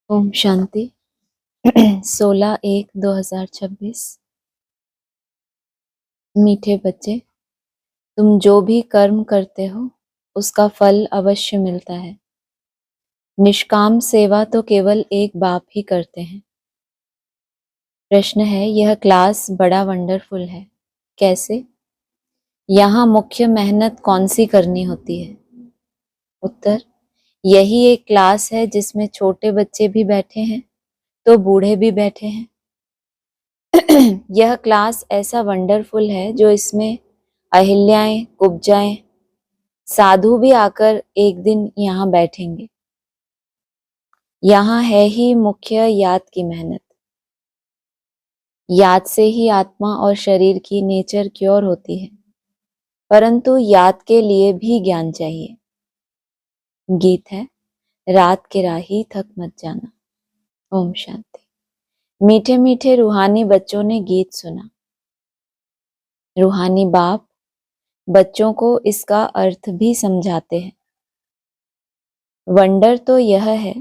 ओम शांति। 16/1/2026। मीठे बच्चे, तुम जो भी कर्म करते हो उसका फल अवश्य मिलता है। निष्काम सेवा तो केवल एक बाप ही करते हैं। प्रश्न है, यह क्लास बड़ा वंडरफुल है, कैसे? यहाँ मुख्य मेहनत कौन सी करनी होती है? उत्तर, यही एक क्लास है जिसमें छोटे बच्चे भी बैठे हैं तो बूढ़े भी बैठे हैं। यह क्लास ऐसा वंडरफुल है जो इसमें अहिल्याएं, कुब्जाएं, साधु भी आकर एक दिन यहाँ बैठेंगे। यहाँ है ही मुख्य याद की मेहनत। याद से ही आत्मा और शरीर की नेचर क्योर होती है, परंतु याद के लिए भी ज्ञान चाहिए। गीत है, रात के राही थक मत जाना। ओम शांति। मीठे मीठे रूहानी बच्चों ने गीत सुना। रूहानी बाप बच्चों को इसका अर्थ भी समझाते हैं। वंडर तो यह है,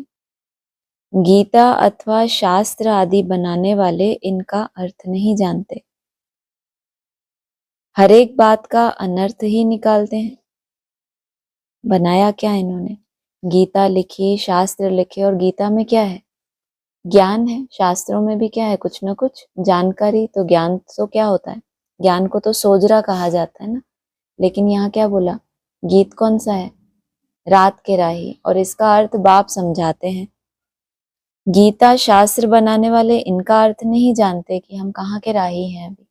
गीता अथवा शास्त्र आदि बनाने वाले इनका अर्थ नहीं जानते, हर एक बात का अनर्थ ही निकालते हैं। बनाया क्या इन्होंने? गीता लिखी, शास्त्र लिखे, और गीता में क्या है? ज्ञान है। शास्त्रों में भी क्या है? कुछ ना कुछ जानकारी। तो ज्ञान तो क्या होता है? ज्ञान को तो सोजरा कहा जाता है ना। लेकिन यहाँ क्या बोला? गीत कौन सा है? रात के राही, और इसका अर्थ बाप समझाते हैं। गीता शास्त्र बनाने वाले इनका अर्थ नहीं जानते कि हम कहाँ के राही हैं। अभी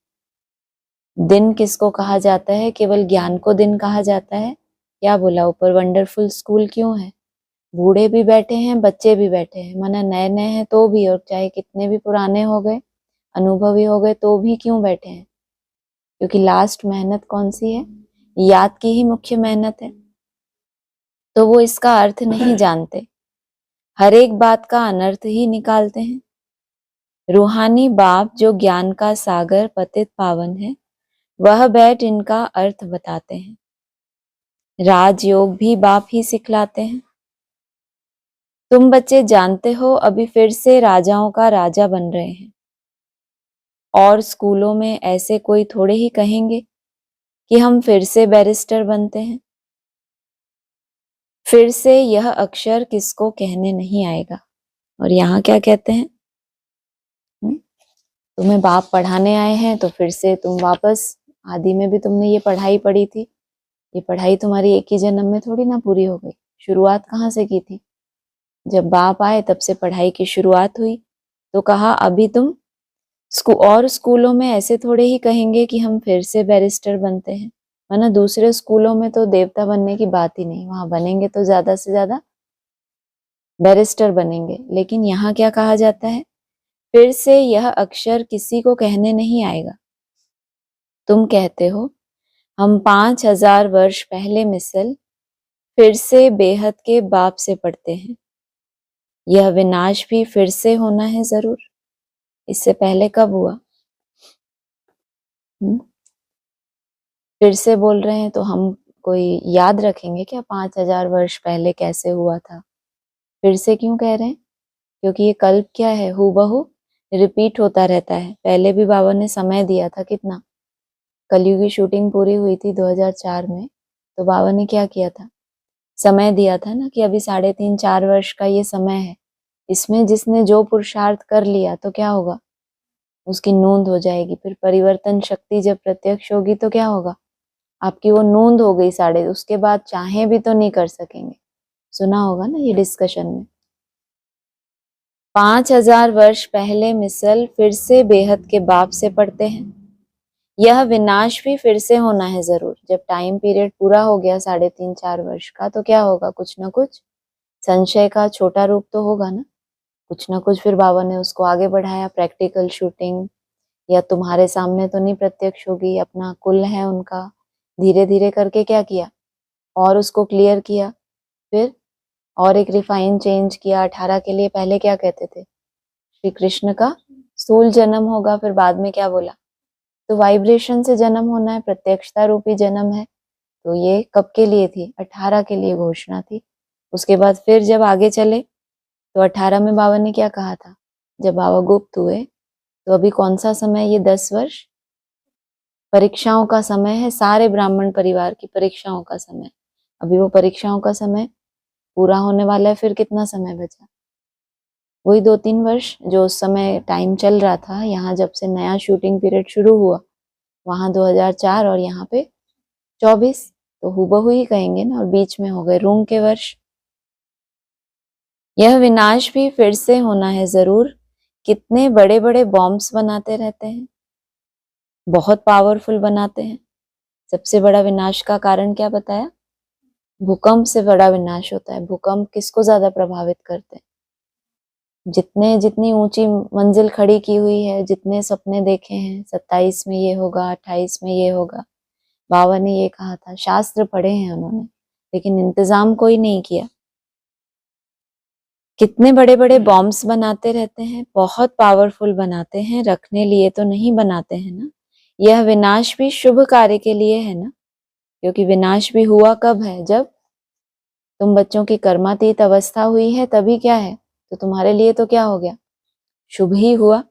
दिन किसको कहा जाता है? केवल ज्ञान को दिन कहा जाता है। क्या बोला ऊपर? वंडरफुल स्कूल क्यों है? बूढ़े भी बैठे हैं, बच्चे भी बैठे हैं, माना नए नए हैं तो भी, और चाहे कितने भी पुराने हो गए, अनुभवी हो गए तो भी क्यों बैठे हैं? क्योंकि लास्ट मेहनत कौन सी है? याद की ही मुख्य मेहनत है। तो वो इसका अर्थ नहीं जानते, हर एक बात का अनर्थ ही निकालते हैं। रूहानी बाप जो ज्ञान का सागर पतित पावन है, वह बैठ इनका अर्थ बताते हैं। राजयोग भी बाप ही सिखलाते हैं। तुम बच्चे जानते हो अभी फिर से राजाओं का राजा बन रहे हैं, और स्कूलों में ऐसे कोई थोड़े ही कहेंगे कि हम फिर से बैरिस्टर बनते हैं। फिर से यह अक्षर किसको कहने नहीं आएगा। और यहाँ क्या कहते हैं? तुम्हें बाप पढ़ाने आए हैं तो फिर से तुम वापस, आदि में भी तुमने ये पढ़ाई पढ़ी थी, ये पढ़ाई तुम्हारी एक ही जन्म में थोड़ी ना पूरी हो गई। शुरुआत कहाँ से की थी? जब बाप आए तब से पढ़ाई की शुरुआत हुई। तो कहा अभी तुम और स्कूलों में ऐसे थोड़े ही कहेंगे कि हम फिर से बैरिस्टर बनते हैं, वरना दूसरे स्कूलों में तो देवता बनने की बात ही नहीं, वहां बनेंगे तो ज्यादा से ज्यादा बैरिस्टर बनेंगे। लेकिन यहाँ क्या कहा जाता है? फिर से यह अक्षर किसी को कहने नहीं आएगा। तुम कहते हो हम 5000 वर्ष पहले मिसल फिर से बेहद के बाप से पढ़ते हैं। यह विनाश भी फिर से होना है जरूर। इससे पहले कब हुआ? फिर से बोल रहे हैं तो हम कोई याद रखेंगे क्या 5000 वर्ष पहले कैसे हुआ था? फिर से क्यों कह रहे हैं? क्योंकि ये कल्प क्या है? हूबहू रिपीट होता रहता है। पहले भी बाबा ने समय दिया था कितना? कलयुग की शूटिंग पूरी हुई थी 2004 में, तो बाबा ने क्या किया था? समय दिया था ना कि अभी 3.5-4 वर्ष का ये समय है, इसमें जिसने जो पुरुषार्थ कर लिया तो क्या होगा? उसकी नूंद हो जाएगी। फिर परिवर्तन शक्ति जब प्रत्यक्ष होगी तो क्या होगा? आपकी वो नूंद हो गई उसके बाद चाहे भी तो नहीं कर सकेंगे। सुना होगा ना ये डिस्कशन में। 5000 वर्ष पहले मिसल फिर से बेहद के बाप से पढ़ते हैं। यह विनाश भी फिर से होना है जरूर। जब टाइम पीरियड पूरा हो गया 3.5-4 वर्ष का तो क्या होगा? कुछ ना कुछ संशय का छोटा रूप तो होगा ना, कुछ ना कुछ। फिर बाबा ने उसको आगे बढ़ाया, प्रैक्टिकल शूटिंग, या तुम्हारे सामने तो नहीं प्रत्यक्ष होगी, अपना कुल है उनका, धीरे धीरे करके क्या किया और उसको क्लियर किया। फिर और एक रिफाइन चेंज किया। 18 के लिए पहले क्या कहते थे? श्री कृष्ण का स्थूल जन्म होगा। फिर बाद में क्या बोला? तो वाइब्रेशन से जन्म होना है, प्रत्यक्षता रूपी जन्म है। तो ये कब के लिए थी? 18 के लिए घोषणा थी। उसके बाद फिर जब आगे चले तो 18 में बाबा ने क्या कहा था? जब बाबा गुप्त हुए तो अभी कौन सा समय? ये 10 वर्ष परीक्षाओं का समय है, सारे ब्राह्मण परिवार की परीक्षाओं का समय। अभी वो परीक्षाओं का समय पूरा होने वाला है, फिर कितना समय बचा? वही 2-3 वर्ष जो उस समय टाइम चल रहा था। यहाँ जब से नया शूटिंग पीरियड शुरू हुआ, वहां 2004 और यहाँ पे 24, तो हूबहू ही कहेंगे ना। और बीच में हो गए रूम के वर्ष। यह विनाश भी फिर से होना है जरूर। कितने बड़े बड़े बॉम्ब्स बनाते रहते हैं, बहुत पावरफुल बनाते हैं। सबसे बड़ा विनाश का कारण क्या बताया? भूकंप से बड़ा विनाश होता है। भूकंप किसको ज्यादा प्रभावित करते हैं? जितनी ऊंची मंजिल खड़ी की हुई है, जितने सपने देखे हैं, 27 में ये होगा, 28 में ये होगा, बाबा ने ये कहा था, शास्त्र पढ़े हैं उन्होंने, लेकिन इंतजाम कोई नहीं किया। कितने बड़े बड़े बॉम्ब्स बनाते रहते हैं, बहुत पावरफुल बनाते हैं, रखने लिए तो नहीं बनाते हैं ना। यह विनाश भी शुभ कार्य के लिए है ना, क्योंकि विनाश भी हुआ कब है? जब तुम बच्चों की कर्मातीत अवस्था हुई है, तभी क्या है? तो तुम्हारे लिए तो क्या हो गया? शुभ ही हुआ।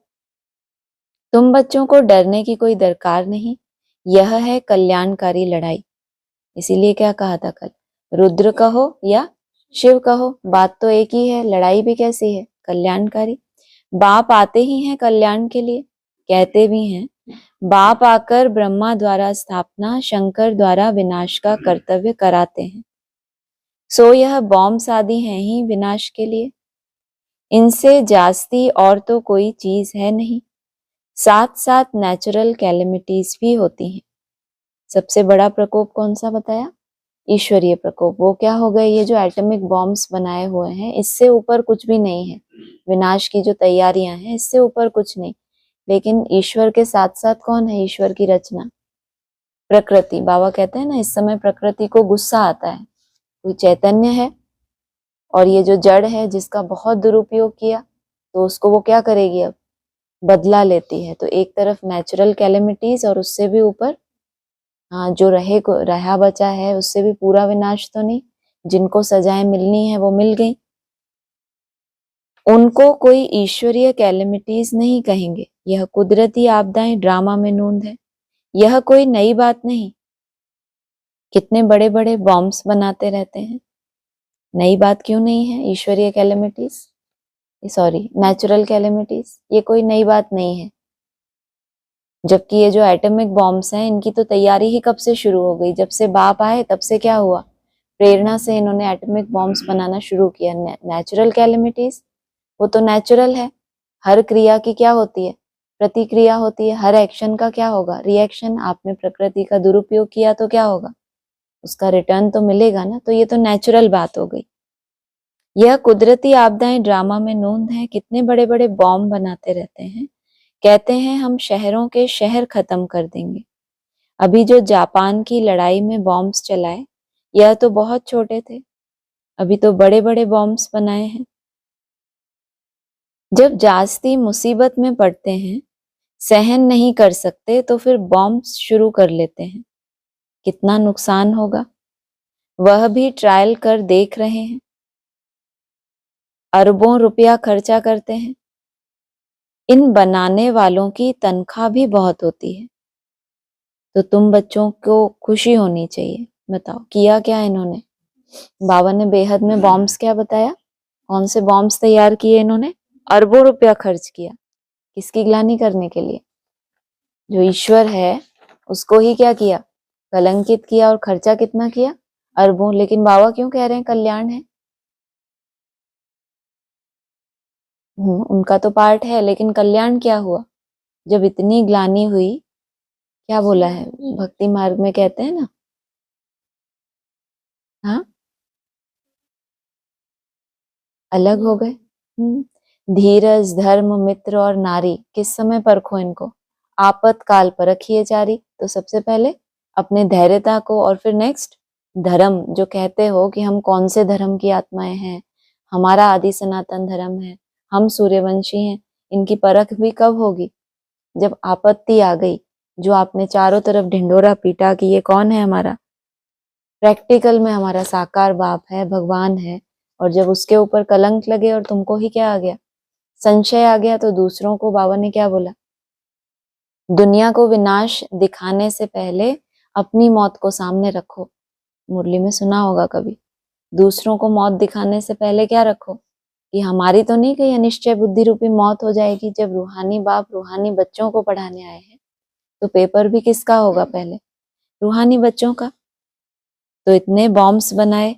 तुम बच्चों को डरने की कोई दरकार नहीं, यह है कल्याणकारी लड़ाई। इसीलिए क्या कहा था कल? रुद्र कहो या शिव कहो, बात तो एक ही है, लड़ाई भी कैसी है? कल्याणकारी। बाप आते ही हैं कल्याण के लिए, कहते भी हैं बाप आकर ब्रह्मा द्वारा स्थापना, शंकर द्वारा विनाश का कर्तव्य कराते हैं। सो यह बॉम्ब्स आदि हैं ही विनाश के लिए। इनसे जास्ती और तो कोई चीज है नहीं। साथ साथ नेचुरल कैलेमिटीज भी होती हैं। सबसे बड़ा प्रकोप कौन सा बताया? ईश्वरीय प्रकोप। वो क्या हो गए? ये जो एटॉमिक बॉम्ब्स बनाए हुए हैं, इससे ऊपर कुछ भी नहीं है। विनाश की जो तैयारियां हैं, इससे ऊपर कुछ नहीं। लेकिन ईश्वर के साथ साथ कौन है? ईश्वर की रचना, प्रकृति। बाबा कहते हैं ना, इस समय प्रकृति को गुस्सा आता है। कोई चैतन्य है और ये जो जड़ है जिसका बहुत दुरुपयोग किया, तो उसको वो क्या करेगी? अब बदला लेती है। तो एक तरफ नेचुरल कैलेमिटीज और उससे भी ऊपर हाँ, जो रहा बचा है, उससे भी पूरा विनाश तो नहीं। जिनको सजाएं मिलनी है वो मिल गई, उनको कोई ईश्वरीय कैलेमिटीज नहीं कहेंगे। यह कुदरती आपदाएं ड्रामा में नूंद है, यह कोई नई बात नहीं। कितने बड़े बड़े बॉम्ब्स बनाते रहते हैं, नई बात क्यों नहीं है? ईश्वरीय कैलेमिटीज, सॉरी नेचुरल कैलेमिटीज, ये कोई नई बात नहीं है। जबकि ये जो एटॉमिक बॉम्ब्स हैं, इनकी तो तैयारी ही कब से शुरू हो गई? जब से बाप आए तब से क्या हुआ? प्रेरणा से इन्होंने एटॉमिक बॉम्ब्स बनाना शुरू किया। नेचुरल कैलेमिटीज, वो तो नेचुरल है। हर क्रिया की क्या होती है? प्रतिक्रिया होती है। हर एक्शन का क्या होगा? रिएक्शन। आपने प्रकृति का दुरुपयोग किया तो क्या होगा? उसका रिटर्न तो मिलेगा ना। तो ये तो नेचुरल बात हो गई। यह कुदरती आपदाएं ड्रामा में नूंद है। कितने बड़े बड़े बॉम्ब बनाते रहते हैं, कहते हैं हम शहरों के शहर खत्म कर देंगे। अभी जो जापान की लड़ाई में बॉम्ब्स चलाए, यह तो बहुत छोटे थे, अभी तो बड़े बड़े बॉम्ब्स बनाए हैं। जब जास्ती मुसीबत में पड़ते हैं, सहन नहीं कर सकते, तो फिर बॉम्ब्स शुरू कर लेते हैं। कितना नुकसान होगा वह भी ट्रायल कर देख रहे हैं। अरबों रुपया खर्चा करते हैं। इन बनाने वालों की तनख्वाह भी बहुत होती है। तो तुम बच्चों को खुशी होनी चाहिए। बताओ किया क्या इन्होंने? बाबा ने बेहद में बॉम्ब्स क्या बताया? कौन से बॉम्ब्स तैयार किए इन्होंने? अरबों रुपया खर्च किया। किसकी ग्लानि करने के लिए? जो ईश्वर है उसको ही क्या किया? कलंकित किया। और खर्चा कितना किया? अरबों। लेकिन बाबा क्यों कह रहे हैं कल्याण है? उनका तो पार्ट है, लेकिन कल्याण क्या हुआ? जब इतनी ग्लानि हुई, क्या बोला है भक्ति मार्ग में, कहते हैं ना, हाँ, अलग हो गए। धीरज, धर्म, मित्र और नारी, किस समय परखो इनको? आपातकाल परखिए जारी। तो सबसे पहले अपने धैर्यता को, और फिर नेक्स्ट धर्म। जो कहते हो कि हम कौन से धर्म की आत्माएं हैं, हमारा आदि सनातन धर्म है, हम सूर्यवंशी हैं, इनकी परख भी कब होगी? जब आपत्ति आ गई। जो आपने चारों तरफ ढिंडोरा पीटा कि ये कौन है हमारा, प्रैक्टिकल में हमारा साकार बाप है, भगवान है, और जब उसके ऊपर कलंक लगे और तुमको ही क्या आ गया, संशय आ गया, तो दूसरों को बाबा ने क्या बोला, दुनिया को विनाश दिखाने से पहले अपनी मौत को सामने रखो। मुरली में सुना होगा कभी, दूसरों को मौत दिखाने से पहले क्या रखो, कि हमारी तो नहीं कहीं अनिश्चय बुद्धि रूपी मौत हो जाएगी। जब रूहानी बाप रूहानी बच्चों को पढ़ाने आए हैं तो पेपर भी किसका होगा, पहले रूहानी बच्चों का। तो इतने बॉम्ब्स बनाए,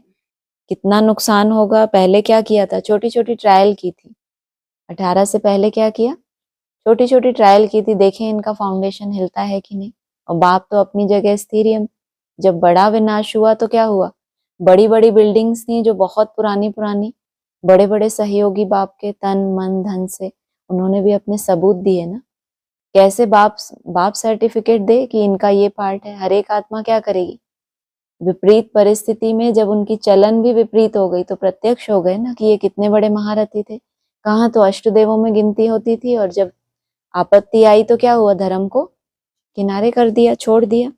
कितना नुकसान होगा। पहले क्या किया था, छोटी छोटी ट्रायल की थी। 18 से पहले क्या किया, छोटी छोटी ट्रायल की थी, देखें इनका फाउंडेशन हिलता है कि नहीं। और बाप तो अपनी जगह स्थिर ही। जब बड़ा विनाश हुआ तो क्या हुआ, बड़ी बड़ी बिल्डिंग्स थी जो बहुत पुरानी पुरानी, बड़े बड़े सहयोगी बाप के तन मन धन से उन्होंने भी अपने सबूत दिए ना। कैसे बाप सर्टिफिकेट दे कि इनका ये पार्ट है। हर एक आत्मा क्या करेगी, विपरीत परिस्थिति में जब उनकी चलन भी विपरीत हो गई तो प्रत्यक्ष हो गए ना कि ये कितने बड़े महारथी थे। कहाँ तो अष्टदेवों में गिनती होती थी, और जब आपत्ति आई तो क्या हुआ, धर्म को किनारे कर दिया, छोड़ दिया।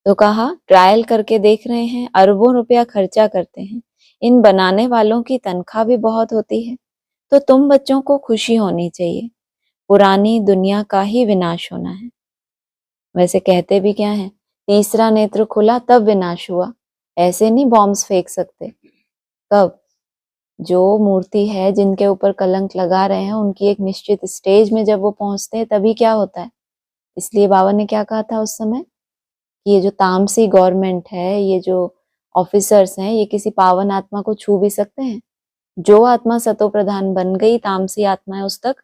तो कहा ट्रायल करके देख रहे हैं, अरबों रुपया खर्चा करते हैं, इन बनाने वालों की तनख्वाह भी बहुत होती है। तो तुम बच्चों को खुशी होनी चाहिए, पुरानी दुनिया का ही विनाश होना है। वैसे कहते भी क्या है, तीसरा नेत्र खुला तब विनाश हुआ। ऐसे नहीं बॉम्ब्स फेंक सकते। कब, जो मूर्ति है जिनके ऊपर कलंक लगा रहे हैं उनकी एक निश्चित स्टेज में जब वो पहुंचते हैं तभी क्या होता है। इसलिए बाबा ने क्या कहा था उस समय, कि ये जो तामसी गवर्नमेंट है, ये जो ऑफिसर्स हैं, ये किसी पावन आत्मा को छू भी सकते हैं। जो आत्मा सतो प्रधान बन गई, तामसी आत्माएं उस तक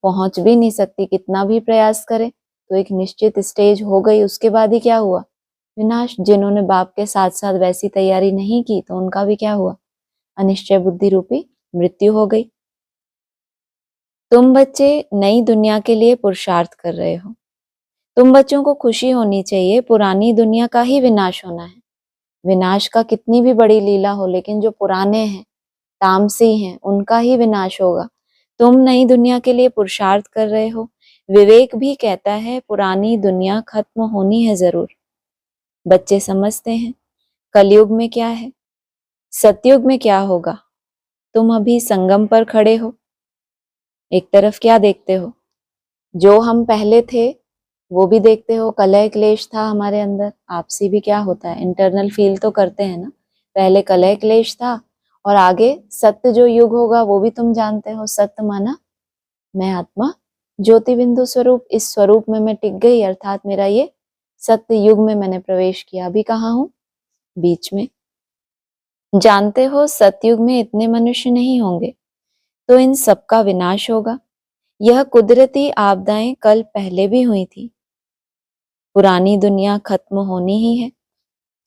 पहुंच भी नहीं सकती, कितना भी प्रयास करे। तो एक निश्चित स्टेज हो गई, उसके बाद ही क्या हुआ, विनाश। जिन्होंने बाप के साथ साथ वैसी तैयारी नहीं की तो उनका भी क्या हुआ, अनिश्चय बुद्धि रूपी मृत्यु हो गई। तुम बच्चे नई दुनिया के लिए पुरुषार्थ कर रहे हो। तुम बच्चों को खुशी होनी चाहिए, पुरानी दुनिया का ही विनाश होना है। विनाश का कितनी भी बड़ी लीला हो, लेकिन जो पुराने हैं, तामसी हैं, उनका ही विनाश होगा। तुम नई दुनिया के लिए पुरुषार्थ कर रहे हो। विवेक भी कहता है पुरानी दुनिया खत्म होनी है जरूर। बच्चे समझते हैं कलयुग में क्या है, सतयुग में क्या होगा। तुम अभी संगम पर खड़े हो, एक तरफ क्या देखते हो, जो हम पहले थे वो भी देखते हो। कलह क्लेश था हमारे अंदर, आपसी भी क्या होता है, इंटरनल फील तो करते हैं ना। पहले कलह क्लेश था, और आगे सत्य जो युग होगा वो भी तुम जानते हो। सत्य माना मैं आत्मा ज्योति बिंदु स्वरूप, इस स्वरूप में मैं टिक गई, अर्थात मेरा ये सत्य युग में मैंने प्रवेश किया। अभी कहाँ हूं, बीच में। जानते हो सतयुग में इतने मनुष्य नहीं होंगे, तो इन सबका विनाश होगा। यह कुदरती आपदाएं कल पहले भी हुई थी। पुरानी दुनिया खत्म होनी ही है।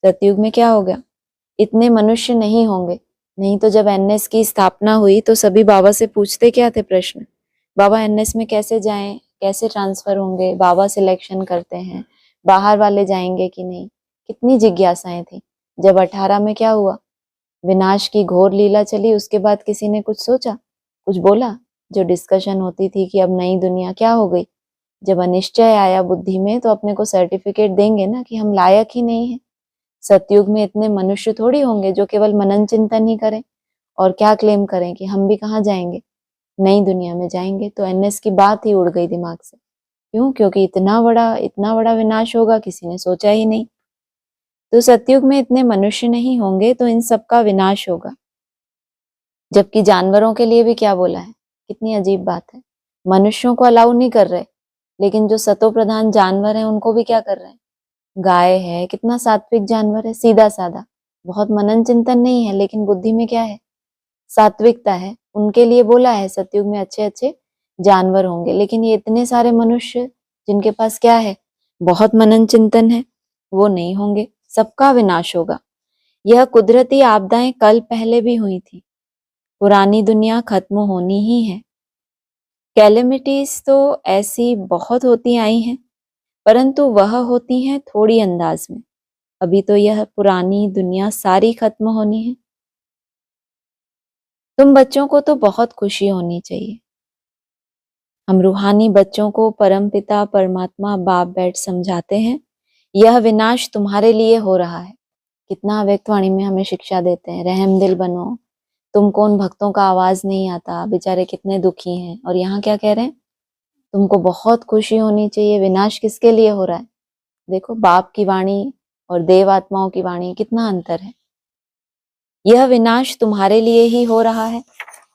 सतयुग में क्या हो गया, इतने मनुष्य नहीं होंगे। नहीं तो जब एनएस की स्थापना हुई तो सभी बाबा से पूछते क्या थे प्रश्न, बाबा एनएस में कैसे जाएं, कैसे ट्रांसफर होंगे। बाबा सिलेक्शन करते हैं, बाहर वाले जाएंगे कि नहीं, कितनी जिज्ञासाएं थी। जब 18 में क्या हुआ, विनाश की घोर लीला चली, उसके बाद किसी ने कुछ सोचा, कुछ बोला। जो डिस्कशन होती थी कि अब नई दुनिया क्या हो गई, जब अनिश्चय आया बुद्धि में तो अपने को सर्टिफिकेट देंगे ना कि हम लायक ही नहीं है। सतयुग में इतने मनुष्य थोड़ी होंगे जो केवल मनन चिंतन ही करें और क्या क्लेम करें कि हम भी कहाँ जाएंगे, नई दुनिया में जाएंगे। तो एनएस की बात ही उड़ गई दिमाग से। क्यों, क्योंकि इतना बड़ा विनाश होगा किसी ने सोचा ही नहीं। तो सतयुग में इतने मनुष्य नहीं होंगे तो इन सब का विनाश होगा। जबकि जानवरों के लिए भी क्या बोला है, कितनी अजीब बात है। मनुष्यों को अलाउ नहीं कर रहे, लेकिन जो सतो प्रधान जानवर हैं उनको भी क्या कर रहे हैं। गाय है, कितना सात्विक जानवर है, सीधा साधा, बहुत मनन चिंतन नहीं है, लेकिन बुद्धि में क्या है, सात्विकता है। उनके लिए बोला है सतयुग में अच्छे अच्छे जानवर होंगे। लेकिन ये इतने सारे मनुष्य जिनके पास क्या है, बहुत मनन चिंतन है, वो नहीं होंगे, सबका विनाश होगा। यह कुदरती आपदाएं कल पहले भी हुई थी, पुरानी दुनिया खत्म होनी ही है। कैलेमिटीज तो ऐसी बहुत होती आई हैं, परंतु वह होती हैं थोड़ी अंदाज में। अभी तो यह पुरानी दुनिया सारी खत्म होनी है। तुम बच्चों को तो बहुत खुशी होनी चाहिए। हम रूहानी बच्चों को परमपिता परमात्मा बाप बैठ समझाते हैं, यह विनाश तुम्हारे लिए हो रहा है। कितना अव्यक्त वाणी में हमें शिक्षा देते हैं, रहम दिल बनो, तुमको उन भक्तों का आवाज नहीं आता, बेचारे कितने दुखी हैं। और यहाँ क्या कह रहे हैं, तुमको बहुत खुशी होनी चाहिए। विनाश किसके लिए हो रहा है? देखो, बाप की वाणी और देव आत्माओं की वाणी कितना अंतर है। यह विनाश तुम्हारे लिए ही हो रहा है,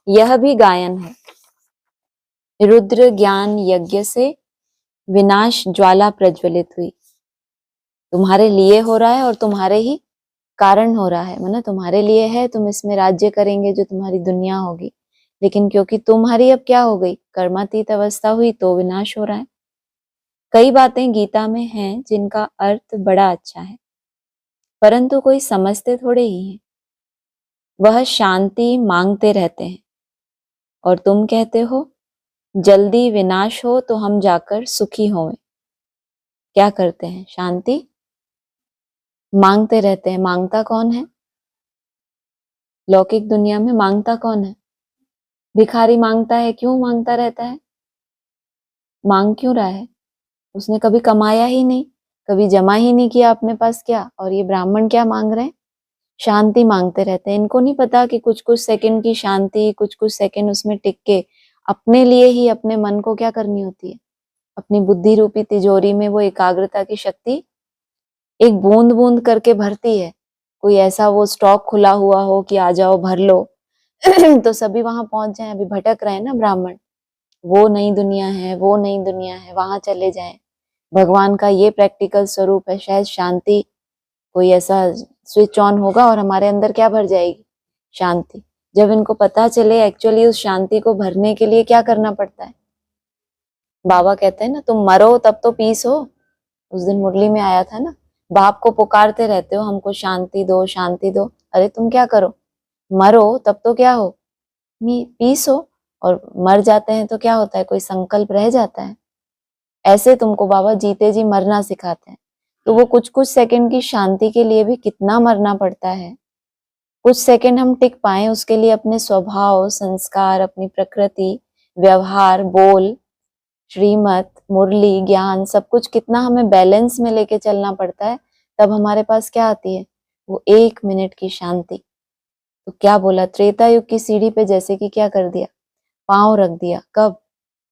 यह भी गायन है। रुद्र ज्ञान यज्ञ से विनाश ज्वाला प्रज्वलित हुई। तुम्हारे लिए हो रहा है और तुम्हारे ही कारण हो रहा है, माना तुम्हारे लिए है, तुम इसमें राज्य करेंगे जो तुम्हारी दुनिया होगी। लेकिन क्योंकि तुम्हारी अब क्या हो गई, कर्मातीत अवस्था हुई, तो विनाश हो रहा है। कई बातें गीता में हैं जिनका अर्थ बड़ा अच्छा है, परंतु कोई समझते थोड़े ही हैं। वह शांति मांगते रहते हैं और तुम कहते हो जल्दी विनाश हो तो हम जाकर सुखी होवें। क्या करते हैं? शांति मांगते रहते हैं। मांगता कौन है? लौकिक दुनिया में मांगता कौन है? भिखारी मांगता है। क्यों मांगता रहता है? मांग क्यों रहा है? उसने कभी कमाया ही नहीं, कभी जमा ही नहीं किया अपने पास। क्या? और ये ब्राह्मण क्या मांग रहे हैं? शांति मांगते रहते हैं। इनको नहीं पता कि कुछ कुछ सेकंड की शांति, कुछ कुछ सेकंड उसमें टिक के अपने लिए ही अपने मन को क्या करनी होती है, अपनी बुद्धि रूपी तिजोरी में वो एकाग्रता की शक्ति एक बूंद बूंद करके भरती है। कोई ऐसा वो स्टॉक खुला हुआ हो कि आ जाओ भर लो तो सभी वहां पहुंच जाएं। अभी भटक रहे हैं ना ब्राह्मण, वो नई दुनिया है, वो नई दुनिया है, वहां चले जाएं। भगवान का ये प्रैक्टिकल स्वरूप है। शायद शांति कोई ऐसा स्विच ऑन होगा और हमारे अंदर क्या भर जाएगी? शांति। जब इनको पता चले एक्चुअली उस शांति को भरने के लिए क्या करना पड़ता है, बाबा कहते हैं ना, तुम मरो तब तो पीस हो। उस दिन मुरली में आया था ना, बाप को पुकारते रहते हो हमको शांति दो, शांति दो। अरे तुम क्या करो, मरो तब तो क्या हो, पीस हो। और मर जाते हैं तो क्या होता है, कोई संकल्प रह जाता है। ऐसे तुमको बाबा जीते जी मरना सिखाते हैं। तो वो कुछ कुछ सेकंड की शांति के लिए भी कितना मरना पड़ता है। कुछ सेकंड हम टिक पाए उसके लिए अपने स्वभाव, संस्कार, अपनी प्रकृति, व्यवहार, बोल, श्रीमत, मुरली, ज्ञान, सब कुछ कितना हमें बैलेंस में लेके चलना पड़ता है। तब हमारे पास क्या आती है, वो 1 मिनट की शांति। तो क्या बोला, त्रेता युग की सीढ़ी पे जैसे कि क्या कर दिया, पांव रख दिया। कब?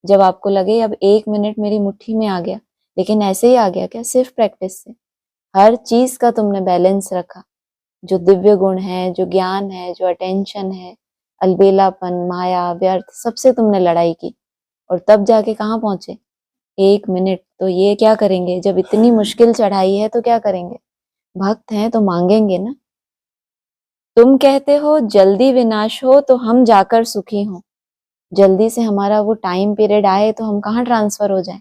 जब आपको लगे अब 1 मिनट मेरी मुट्ठी में आ गया। लेकिन ऐसे ही आ गया क्या? सिर्फ प्रैक्टिस से। हर चीज का तुमने बैलेंस रखा, जो दिव्य गुण है, जो ज्ञान है, जो अटेंशन है, अलबेलापन, माया, व्यर्थ, सबसे तुमने लड़ाई की। और तब जाके कहाँ पहुंचे? 1 मिनट। तो ये क्या करेंगे, जब इतनी मुश्किल चढ़ाई है तो क्या करेंगे? भक्त हैं तो मांगेंगे ना। तुम कहते हो जल्दी विनाश हो तो हम जाकर सुखी हों। जल्दी से हमारा वो टाइम पीरियड आए तो हम कहाँ ट्रांसफर हो जाए।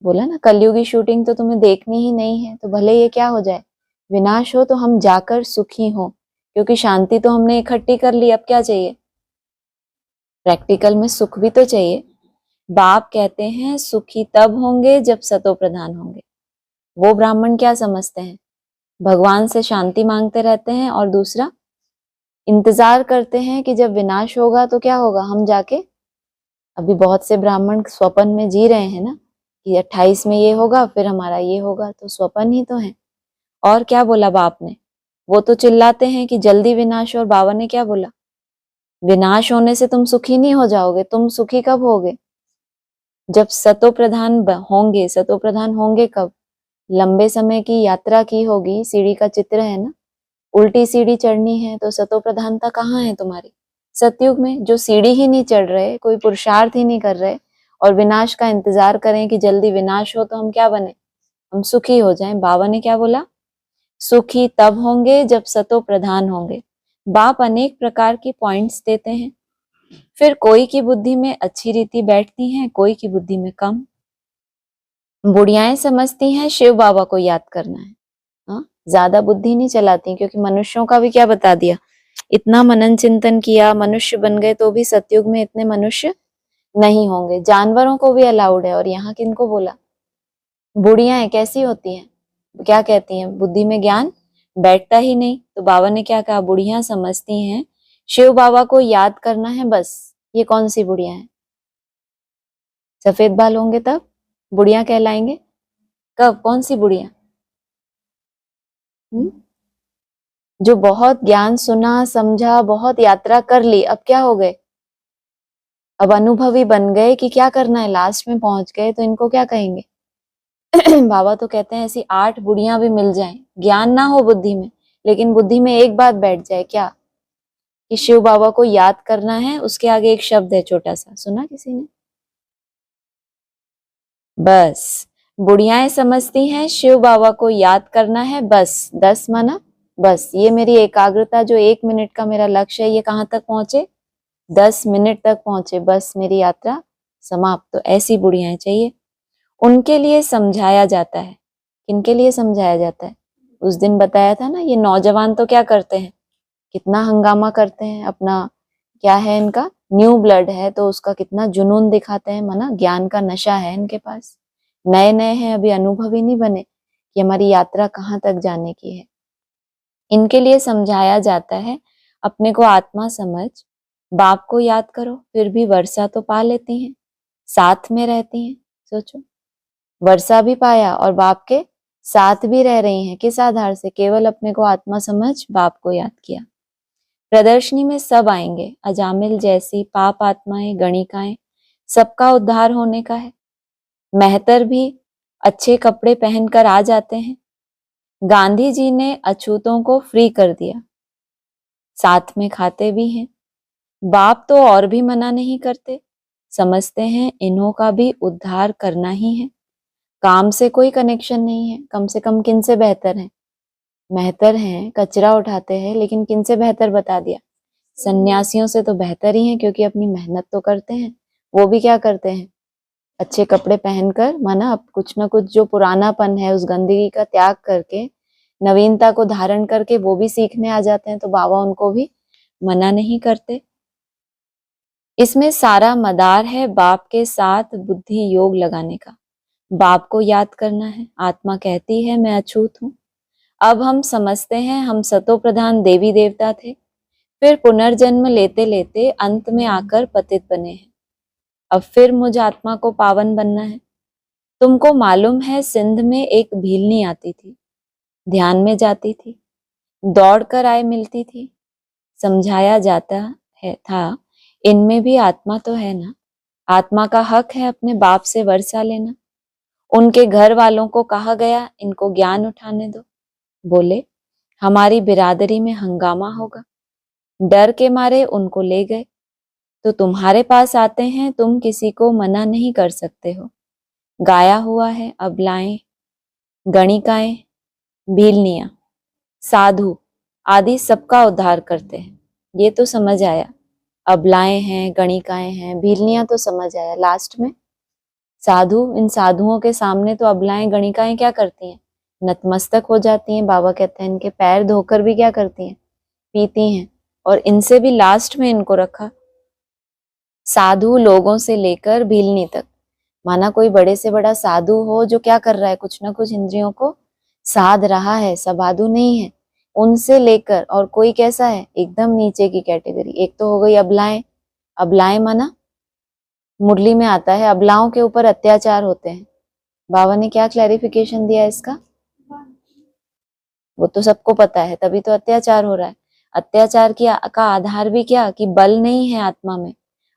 बोला ना, कलयुगी शूटिंग तो तुम्हें देखनी ही नहीं है, तो भले ये क्या हो जाए, विनाश हो तो हम जाकर सुखी हों। क्योंकि शांति तो हमने इकट्ठी कर ली, अब क्या चाहिए? प्रैक्टिकल में सुख भी तो चाहिए। बाप कहते हैं सुखी तब होंगे जब सतो प्रधान होंगे। वो ब्राह्मण क्या समझते हैं, भगवान से शांति मांगते रहते हैं और दूसरा इंतजार करते हैं कि जब विनाश होगा तो क्या होगा, हम जाके। अभी बहुत से ब्राह्मण स्वप्न में जी रहे हैं ना कि 28 में ये होगा, फिर हमारा ये होगा, तो स्वप्न ही तो है। और क्या बोला बाप ने, वो तो चिल्लाते हैं कि जल्दी विनाश, और बाबा ने क्या बोला, विनाश होने से तुम सुखी नहीं हो जाओगे। तुम सुखी कब होगे? जब सतो प्रधान होंगे। सतो प्रधान होंगे कब? लंबे समय की यात्रा की होगी, सीढ़ी का चित्र है ना, उल्टी सीढ़ी चढ़नी है, तो सतो प्रधानता कहाँ है तुम्हारी? सतयुग में। जो सीढ़ी ही नहीं चढ़ रहे, कोई पुरुषार्थ ही नहीं कर रहे, और विनाश का इंतजार करें कि जल्दी विनाश हो तो हम क्या बने, हम सुखी हो जाएं। बाबा ने क्या बोला, सुखी तब होंगे जब सतो प्रधान होंगे। बाप अनेक प्रकार की पॉइंट्स देते हैं, फिर कोई की बुद्धि में अच्छी रीति बैठती हैं, कोई की बुद्धि में कम। बुढ़ियाएं समझती हैं शिव बाबा को याद करना है, हाँ, ज्यादा बुद्धि नहीं चलाती, क्योंकि मनुष्यों का भी क्या बता दिया, इतना मनन चिंतन किया, मनुष्य बन गए, तो भी सतयुग में इतने मनुष्य नहीं होंगे। जानवरों को भी अलाउड है। और यहाँ किनको बोला, बुढ़ियाएं कैसी होती हैं, क्या कहती हैं, बुद्धि में ज्ञान बैठता ही नहीं। तो बाबा ने क्या कहा, बुढ़ियां समझती हैं शिव बाबा को याद करना है बस। ये कौन सी बुढ़िया है? सफेद बाल होंगे तब बुढ़िया कहलाएंगे। कब? कौन सी बुढ़िया? जो बहुत ज्ञान सुना समझा, बहुत यात्रा कर ली, अब क्या हो गए, अब अनुभवी बन गए कि क्या करना है, लास्ट में पहुंच गए तो इनको क्या कहेंगे? बाबा तो कहते हैं ऐसी 8 बुढ़ियां भी मिल जाएं, ज्ञान ना हो बुद्धि में, लेकिन बुद्धि में एक बात बैठ जाए, क्या, कि शिव बाबा को याद करना है, उसके आगे एक शब्द है छोटा सा, सुना किसी ने? बस। बुढ़ियाएं समझती हैं शिव बाबा को याद करना है, बस 10 माना, बस ये मेरी एकाग्रता जो 1 मिनट का मेरा लक्ष्य है, ये कहाँ तक पहुंचे, 10 मिनट तक पहुंचे, बस मेरी यात्रा समाप्त। तो ऐसी बुढ़ियाएं चाहिए। उनके लिए समझाया जाता है। किनके लिए समझाया जाता है? उस दिन बताया था ना, ये नौजवान तो क्या करते हैं, कितना हंगामा करते हैं, अपना क्या है इनका, न्यू ब्लड है तो उसका कितना जुनून दिखाते हैं, माना ज्ञान का नशा है इनके पास, नए नए हैं, अभी अनुभवी नहीं बने कि हमारी यात्रा कहाँ तक जाने की है। इनके लिए समझाया जाता है, अपने को आत्मा समझ, बाप को याद करो, फिर भी वर्षा तो पा लेती हैं, साथ में रहती हैं। सोचो, वर्षा भी पाया और बाप के साथ भी रह रही हैं, किस आधार से, केवल अपने को आत्मा समझ बाप को याद किया। प्रदर्शनी में सब आएंगे, अजामिल जैसी पाप आत्माएं, गणिकाएं, सबका उद्धार होने का है। मेहतर भी अच्छे कपड़े पहनकर आ जाते हैं। गांधी जी ने अछूतों को फ्री कर दिया, साथ में खाते भी हैं। बाप तो और भी मना नहीं करते, समझते हैं इन्हों का भी उद्धार करना ही है। काम से कोई कनेक्शन नहीं है, कम से कम किन से बेहतर है, मेहतर हैं, कचरा उठाते हैं, लेकिन किन से बेहतर बता दिया, सन्यासियों से तो बेहतर ही है, क्योंकि अपनी मेहनत तो करते हैं। वो भी क्या करते हैं, अच्छे कपड़े पहनकर, माना अब कुछ ना कुछ जो पुरानापन है उस गंदगी का त्याग करके नवीनता को धारण करके वो भी सीखने आ जाते हैं, तो बाबा उनको भी मना नहीं करते। इसमें सारा मदार है बाप के साथ बुद्धि योग लगाने का। बाप को याद करना है। आत्मा कहती है मैं अछूत हूं। अब हम समझते हैं हम सतो प्रधान देवी देवता थे, फिर पुनर्जन्म लेते लेते अंत में आकर पतित बने हैं। अब फिर मुझ आत्मा को पावन बनना है। तुमको मालूम है सिंध में एक भीलनी आती थी, ध्यान में जाती थी, दौड़ कर आए मिलती थी। समझाया जाता है था, इनमें भी आत्मा तो है ना, आत्मा का हक है अपने बाप से वर्षा लेना। उनके घर वालों को कहा गया इनको ज्ञान उठाने दो, बोले हमारी बिरादरी में हंगामा होगा, डर के मारे उनको ले गए। तो तुम्हारे पास आते हैं, तुम किसी को मना नहीं कर सकते हो। गाया हुआ है, अबलाएं, गणिकाएं, भीलनियां, साधु आदि सबका उद्धार करते हैं, ये तो समझ आया। अबलाएं हैं, गणिकाएं हैं, भीलनियां तो समझ आया। लास्ट में साधु, इन साधुओं के सामने तो अबलाएं गणिकाएं क्या करती हैं, नतमस्तक हो जाती हैं। बाबा कहते हैं इनके पैर धोकर भी क्या करती हैं, पीती हैं। और इनसे भी लास्ट में इनको रखा। साधु लोगों से लेकर भीलनी तक, माना कोई बड़े से बड़ा साधु हो जो क्या कर रहा है, कुछ ना कुछ इंद्रियों को साध रहा है, सबाधु नहीं है, उनसे लेकर और कोई कैसा है, एकदम नीचे की कैटेगरी। एक तो हो गई अबलाएं, अबलाएं माना मुरली में आता है अबलाओं के ऊपर अत्याचार होते हैं। बाबा ने क्या क्लैरिफिकेशन दिया इसका, वो तो सबको पता है, तभी तो अत्याचार हो रहा है। अत्याचार का आधार भी क्या, कि बल नहीं है आत्मा में।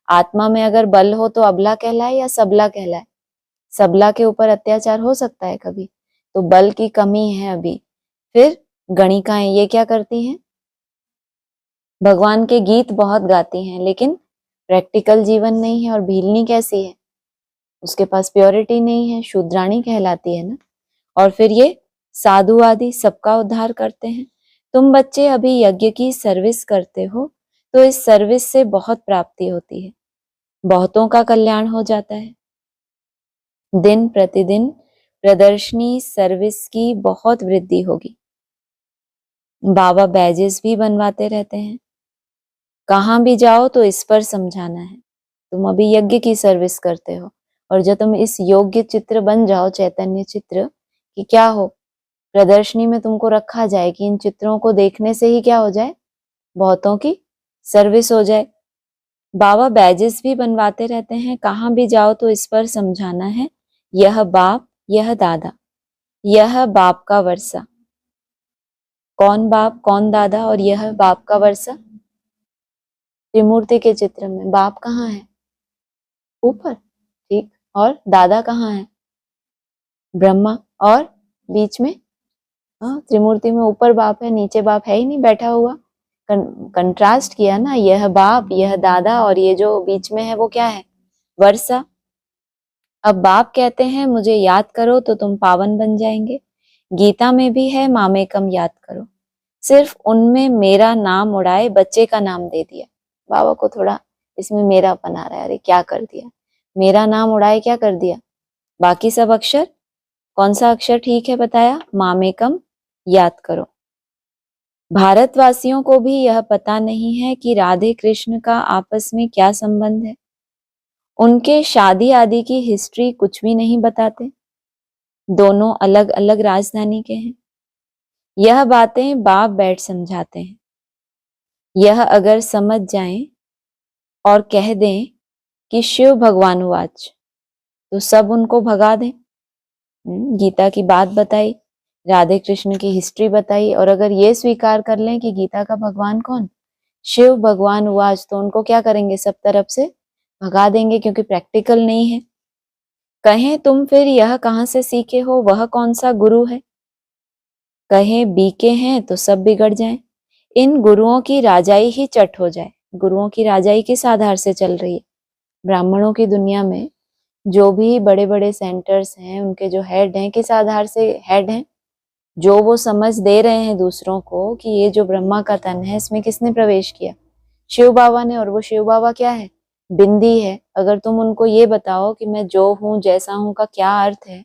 आत्मा में अगर बल हो तो अबला कहलाए या सबला कहलाए, सबला के ऊपर अत्याचार हो सकता है कभी, तो बल की कमी है अभी। फिर गणिकाएं, ये क्या करती हैं, भगवान के गीत बहुत गाती हैं, लेकिन प्रैक्टिकल जीवन नहीं है। और भीलनी कैसी है, उसके पास प्योरिटी नहीं है, शूद्राणी कहलाती है ना। और फिर ये साधु आदि सबका उद्धार करते हैं। तुम बच्चे अभी यज्ञ की सर्विस करते हो, तो इस सर्विस से बहुत प्राप्ति होती है, बहुतों का कल्याण हो जाता है। दिन प्रतिदिन प्रदर्शनी सर्विस की बहुत वृद्धि होगी। बाबा बैजेस भी बनवाते रहते हैं, कहाँ भी जाओ तो इस पर समझाना है। तुम अभी यज्ञ की सर्विस करते हो, और जब तुम इस योग्य चित्र बन जाओ, चैतन्य चित्र, कि क्या हो, प्रदर्शनी में तुमको रखा जाए कि इन चित्रों को देखने से ही क्या हो जाए, बहुतों की सर्विस हो जाए। बाबा बैजेस भी बनवाते रहते हैं, कहाँ भी जाओ तो इस पर समझाना है, यह बाप, यह दादा, यह बाप का वर्षा। कौन बाप कौन दादा, और यह बाप का वर्षा। त्रिमूर्ति के चित्र में बाप कहाँ है? ऊपर, ठीक। और दादा कहाँ है? ब्रह्मा। और बीच में, हाँ, त्रिमूर्ति में ऊपर बाप है, नीचे बाप है ही नहीं, बैठा हुआ। कंट्रास्ट किया ना, यह बाप, यह दादा, और ये जो बीच में है वो क्या है? वर्षा। अब बाप कहते हैं मुझे याद करो तो तुम पावन बन जाएंगे। गीता में भी है मामेकम याद करो। सिर्फ उनमें मेरा नाम उड़ाए बच्चे का नाम दे दिया। बाबा को थोड़ा इसमें मेरा बना रहा है, अरे क्या कर दिया, मेरा नाम उड़ाए क्या कर दिया। बाकी सब अक्षर, कौन सा अक्षर ठीक है बताया? मामेकम याद करो। भारतवासियों को भी यह पता नहीं है कि राधे कृष्ण का आपस में क्या संबंध है। उनके शादी आदि की हिस्ट्री कुछ भी नहीं बताते। दोनों अलग अलग राजधानी के हैं। यह बातें बाप बैठ समझाते हैं। यह अगर समझ जाएं और कह दें कि शिव भगवान वाच, तो सब उनको भगा दें। गीता की बात बताई, राधे कृष्ण की हिस्ट्री बताई, और अगर ये स्वीकार कर लें कि गीता का भगवान कौन? शिव भगवान वाच, तो उनको क्या करेंगे? सब तरफ से भगा देंगे, क्योंकि प्रैक्टिकल नहीं है। कहें तुम फिर यह कहाँ से सीखे हो, वह कौन सा गुरु है? कहें बीके हैं तो सब बिगड़ जाएं। इन गुरुओं की राजाई ही चट हो जाए। गुरुओं की राजाई किस आधार से चल रही है? ब्राह्मणों की दुनिया में जो भी बड़े बड़े सेंटर्स हैं, उनके जो हेड हैं, किस आधार से हेड हैं? जो वो समझ दे रहे हैं दूसरों को कि ये जो ब्रह्मा का तन है, इसमें किसने प्रवेश किया? शिव बाबा ने। और वो शिव बाबा क्या है? बिंदी है। अगर तुम उनको ये बताओ कि मैं जो हूँ जैसा हूँ का क्या अर्थ है,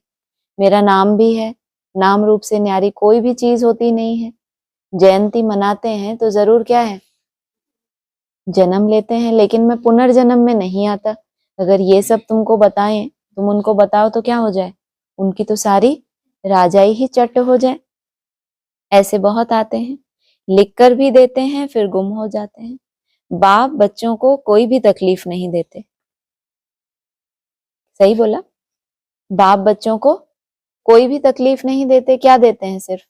मेरा नाम भी है, नाम रूप से न्यारी कोई भी चीज होती नहीं है। जयंती मनाते हैं तो जरूर क्या है? जन्म लेते हैं, लेकिन मैं पुनर्जन्म में नहीं आता। अगर ये सब तुमको बताएं, तुम उनको बताओ तो क्या हो जाए? उनकी तो सारी राजाई ही चट हो जाए। ऐसे बहुत आते हैं, लिख कर भी देते हैं, फिर गुम हो जाते हैं। बाप बच्चों को कोई भी तकलीफ नहीं देते। सही बोला? बाप बच्चों को कोई भी तकलीफ नहीं देते। क्या देते हैं? सिर्फ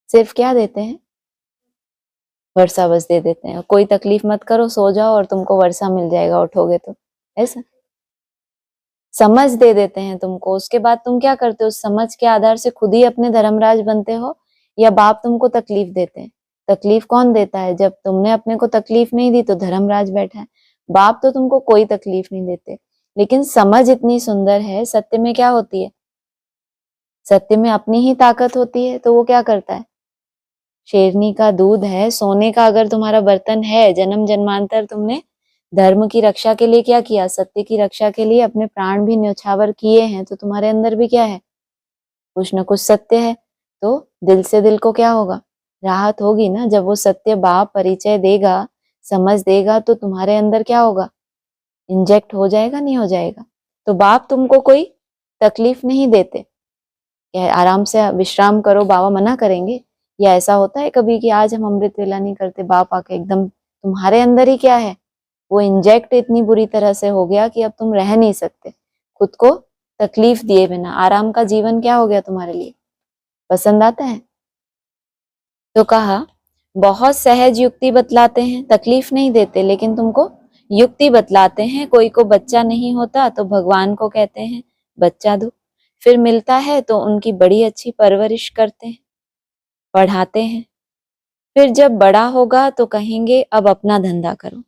सिर्फ क्या देते हैं? वर्षा बस दे देते हैं। कोई तकलीफ मत करो, सो जाओ और तुमको वर्षा मिल जाएगा, उठोगे तो। ऐसा समझ दे देते हैं तुमको। उसके बाद तुम क्या करते हो? उस समझ के आधार से खुद ही अपने धर्मराज बनते हो, या बाप तुमको तकलीफ देते हैं? तकलीफ कौन देता है? जब तुमने अपने को तकलीफ नहीं दी तो धर्मराज बैठा है। बाप तो तुमको कोई तकलीफ नहीं देते, लेकिन समझ इतनी सुंदर है। सत्य में क्या होती है? सत्य में अपनी ही ताकत होती है। तो वो क्या करता है? शेरनी का दूध है, सोने का अगर तुम्हारा बर्तन है, जन्म जन्मांतर तुमने धर्म की रक्षा के लिए क्या किया? सत्य की रक्षा के लिए अपने प्राण भी न्यौछावर किए हैं, तो तुम्हारे अंदर भी क्या है? कुछ न कुछ सत्य है। तो दिल से दिल को क्या होगा? राहत होगी ना। जब वो सत्य बाप परिचय देगा, समझ देगा, तो तुम्हारे अंदर क्या होगा? इंजेक्ट हो जाएगा, नहीं हो जाएगा? तो बाप तुमको कोई तकलीफ नहीं देते। आराम से विश्राम करो, बाबा मना करेंगे? या ऐसा होता है कभी कि आज हम अमृत वेला नहीं करते, बाप आके एकदम तुम्हारे अंदर ही क्या है? वो इंजेक्ट इतनी बुरी तरह से हो गया कि अब तुम रह नहीं सकते खुद को तकलीफ दिए बिना। आराम का जीवन क्या हो गया तुम्हारे लिए? पसंद आता है? तो कहा बहुत सहज युक्ति बतलाते हैं, तकलीफ नहीं देते, लेकिन तुमको युक्ति बतलाते हैं। कोई को बच्चा नहीं होता तो भगवान को कहते हैं बच्चा दो, फिर मिलता है तो उनकी बड़ी अच्छी परवरिश करते हैं, पढ़ाते हैं। फिर जब बड़ा होगा तो कहेंगे अब अपना धंधा करो।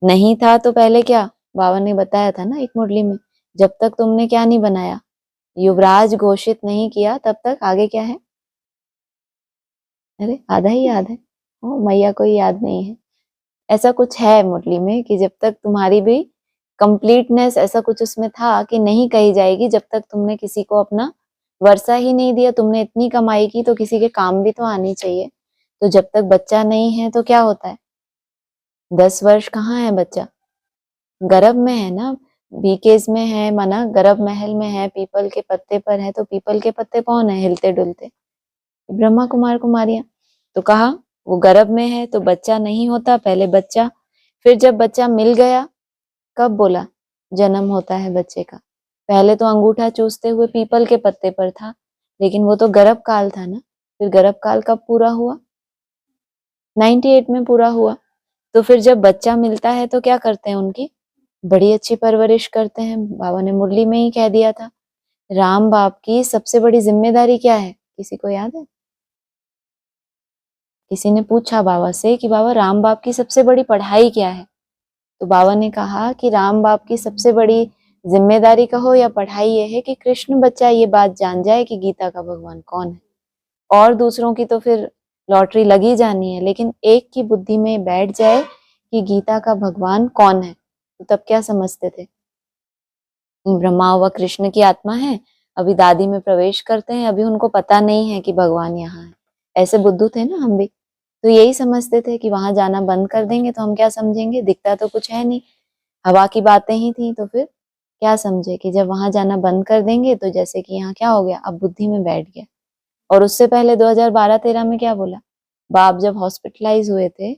नहीं था तो पहले क्या? बाबा ने बताया था ना एक मुरली में, जब तक तुमने क्या नहीं बनाया, युवराज घोषित नहीं किया, तब तक आगे क्या है? अरे आधा ही याद है, ओ मैया को ही याद नहीं है। ऐसा कुछ है मुरली में कि जब तक तुम्हारी भी कंप्लीटनेस, ऐसा कुछ उसमें था कि नहीं कही जाएगी जब तक तुमने किसी को अपना वर्षा ही नहीं दिया। तुमने इतनी कमाई की तो किसी के काम भी तो आनी चाहिए। तो जब तक बच्चा नहीं है तो क्या होता है? 10 वर्ष कहाँ है बच्चा? गर्भ में है ना, बीकेज में है, माना गर्भ महल में है, पीपल के पत्ते पर है। तो पीपल के पत्ते कौन है हिलते डुलते? ब्रह्मा कुमार कुमारियां। तो कहा वो गर्भ में है तो बच्चा नहीं होता, पहले बच्चा। फिर जब बच्चा मिल गया, कब बोला जन्म होता है बच्चे का? पहले तो अंगूठा चूसते हुए पीपल के पत्ते पर था, लेकिन वो तो गर्भ काल था ना, फिर गर्भ काल कब पूरा हुआ? 98 में पूरा हुआ। तो फिर जब बच्चा मिलता है तो क्या करते हैं, उनकी बड़ी अच्छी परवरिश करते हैं। बाबा ने मुरली में ही कह दिया था, राम बाप की सबसे बड़ी जिम्मेदारी क्या है, किसी को याद है? किसी ने पूछा बाबा से कि बाबा राम बाप की सबसे बड़ी पढ़ाई क्या है? तो बाबा ने कहा कि राम बाप की सबसे बड़ी जिम्मेदारी कहो या पढ़ाई ये है कि कृष्ण बच्चा ये बात जान जाए कि गीता का भगवान कौन है। और दूसरों की तो फिर लॉटरी लगी जानी है, लेकिन एक की बुद्धि में बैठ जाए कि गीता का भगवान कौन है, तो तब क्या समझते थे? ब्रह्मा व कृष्ण की आत्मा है, अभी दादी में प्रवेश करते हैं, अभी उनको पता नहीं है कि भगवान यहाँ है। ऐसे बुद्धू थे ना हम भी, तो यही समझते थे कि वहां जाना बंद कर देंगे तो हम क्या समझेंगे, दिखता तो कुछ है नहीं, हवा की बातें ही थी, तो फिर क्या समझे कि जब वहां जाना बंद कर देंगे तो जैसे कि यहाँ क्या हो गया, अब बुद्धि में बैठ गया। और उससे पहले 2012-13 में क्या बोला, बाप जब हॉस्पिटलाइज हुए थे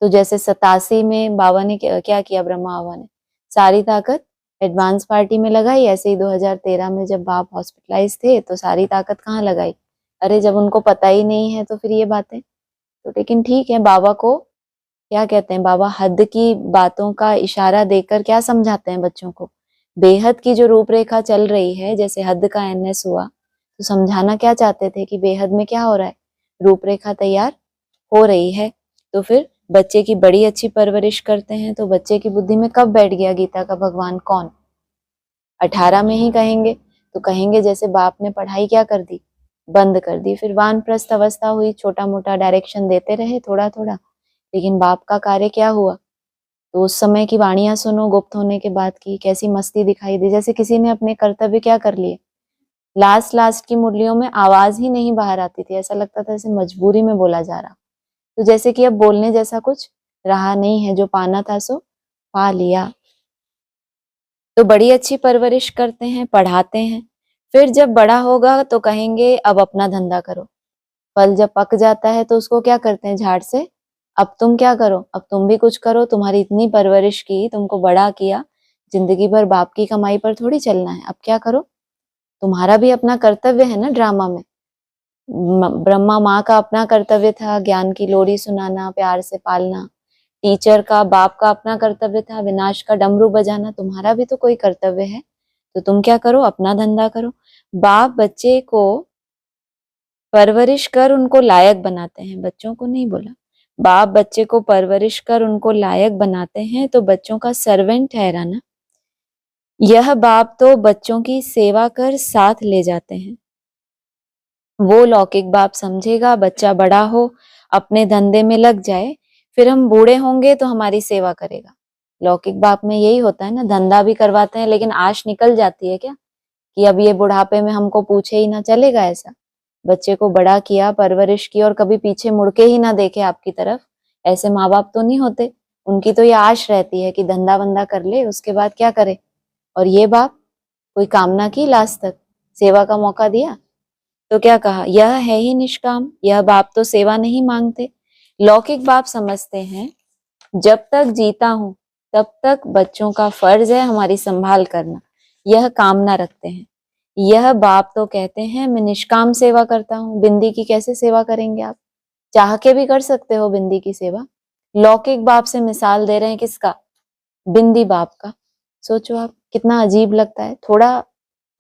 तो जैसे 87 में बाबा ने क्या किया, ब्रह्मा बाबा ने सारी ताकत एडवांस पार्टी में लगाई, ऐसे ही 2013 में जब बाप हॉस्पिटलाइज थे तो सारी ताकत कहाँ लगाई? अरे जब उनको पता ही नहीं है तो फिर ये बातें तो, लेकिन ठीक है, बाबा को क्या कहते हैं, बाबा हद की बातों का इशारा देकर क्या समझाते हैं बच्चों को, बेहद की जो रूपरेखा चल रही है, जैसे हद का एनएस हुआ तो समझाना क्या चाहते थे कि बेहद में क्या हो रहा है, रूपरेखा तैयार हो रही है। तो फिर बच्चे की बड़ी अच्छी परवरिश करते हैं तो बच्चे की बुद्धि में कब बैठ गया गीता का भगवान कौन? 18 में ही कहेंगे, तो कहेंगे जैसे बाप ने पढ़ाई क्या कर दी, बंद कर दी, फिर वानप्रस्थ अवस्था हुई, छोटा मोटा डायरेक्शन देते रहे थोड़ा थोड़ा, लेकिन बाप का कार्य क्या हुआ? तो उस समय की वाणियां सुनो, गुप्त होने के बाद की, कैसी मस्ती दिखाई दी, जैसे किसी ने अपने कर्तव्य क्या कर लिए, लास्ट लास्ट की मुरलियों में आवाज ही नहीं बाहर आती थी, ऐसा लगता था जैसे मजबूरी में बोला जा रहा, तो जैसे कि अब बोलने जैसा कुछ रहा नहीं है, जो पाना था सो पा लिया। तो बड़ी अच्छी परवरिश करते हैं, पढ़ाते हैं, फिर जब बड़ा होगा तो कहेंगे अब अपना धंधा करो। फल जब पक जाता है तो उसको क्या करते हैं, झाड़ से, अब तुम क्या करो, अब तुम भी कुछ करो, तुम्हारी इतनी परवरिश की, तुमको बड़ा किया, जिंदगी भर बाप की कमाई पर थोड़ी चलना है, अब क्या करो, तुम्हारा भी अपना कर्तव्य है ना ड्रामा में। ब्रह्मा माँ का अपना कर्तव्य था ज्ञान की लोरी सुनाना, प्यार से पालना, टीचर का बाप का अपना कर्तव्य था विनाश का डमरू बजाना, तुम्हारा भी तो कोई कर्तव्य है, तो तुम क्या करो, अपना धंधा करो। बाप बच्चे को परवरिश कर उनको लायक बनाते हैं, बच्चों को नहीं बोला, बाप बच्चे को परवरिश कर उनको लायक बनाते हैं, तो बच्चों का सर्वेंट ठहराना, यह बाप तो बच्चों की सेवा कर साथ ले जाते हैं। वो लौकिक बाप समझेगा बच्चा बड़ा हो, अपने धंधे में लग जाए, फिर हम बूढ़े होंगे तो हमारी सेवा करेगा। लौकिक बाप में यही होता है ना, धंधा भी करवाते हैं लेकिन आश निकल जाती है क्या कि अब ये बुढ़ापे में हमको पूछे ही ना, चलेगा ऐसा? बच्चे को बड़ा किया, परवरिश की, और कभी पीछे मुड़ के ही ना देखे आपकी तरफ, ऐसे माँ बाप तो नहीं होते। उनकी तो ये आश रहती है कि धंधा वंदा कर ले, उसके बाद क्या करे। और ये बाप कोई कामना की लास्ट तक, सेवा का मौका दिया तो क्या कहा, यह है ही निष्काम, यह बाप तो सेवा नहीं मांगते। लौकिक बाप समझते हैं जब तक जीता हूं तब तक बच्चों का फर्ज है हमारी संभाल करना, यह कामना रखते हैं। यह बाप तो कहते हैं मैं निष्काम सेवा करता हूँ। बिंदी की कैसे सेवा करेंगे आप? चाह के भी कर सकते हो बिंदी की सेवा। लौकिक बाप से मिसाल दे रहे हैं किसका? बिंदी बाप का। सोचो आप, कितना अजीब लगता है। थोड़ा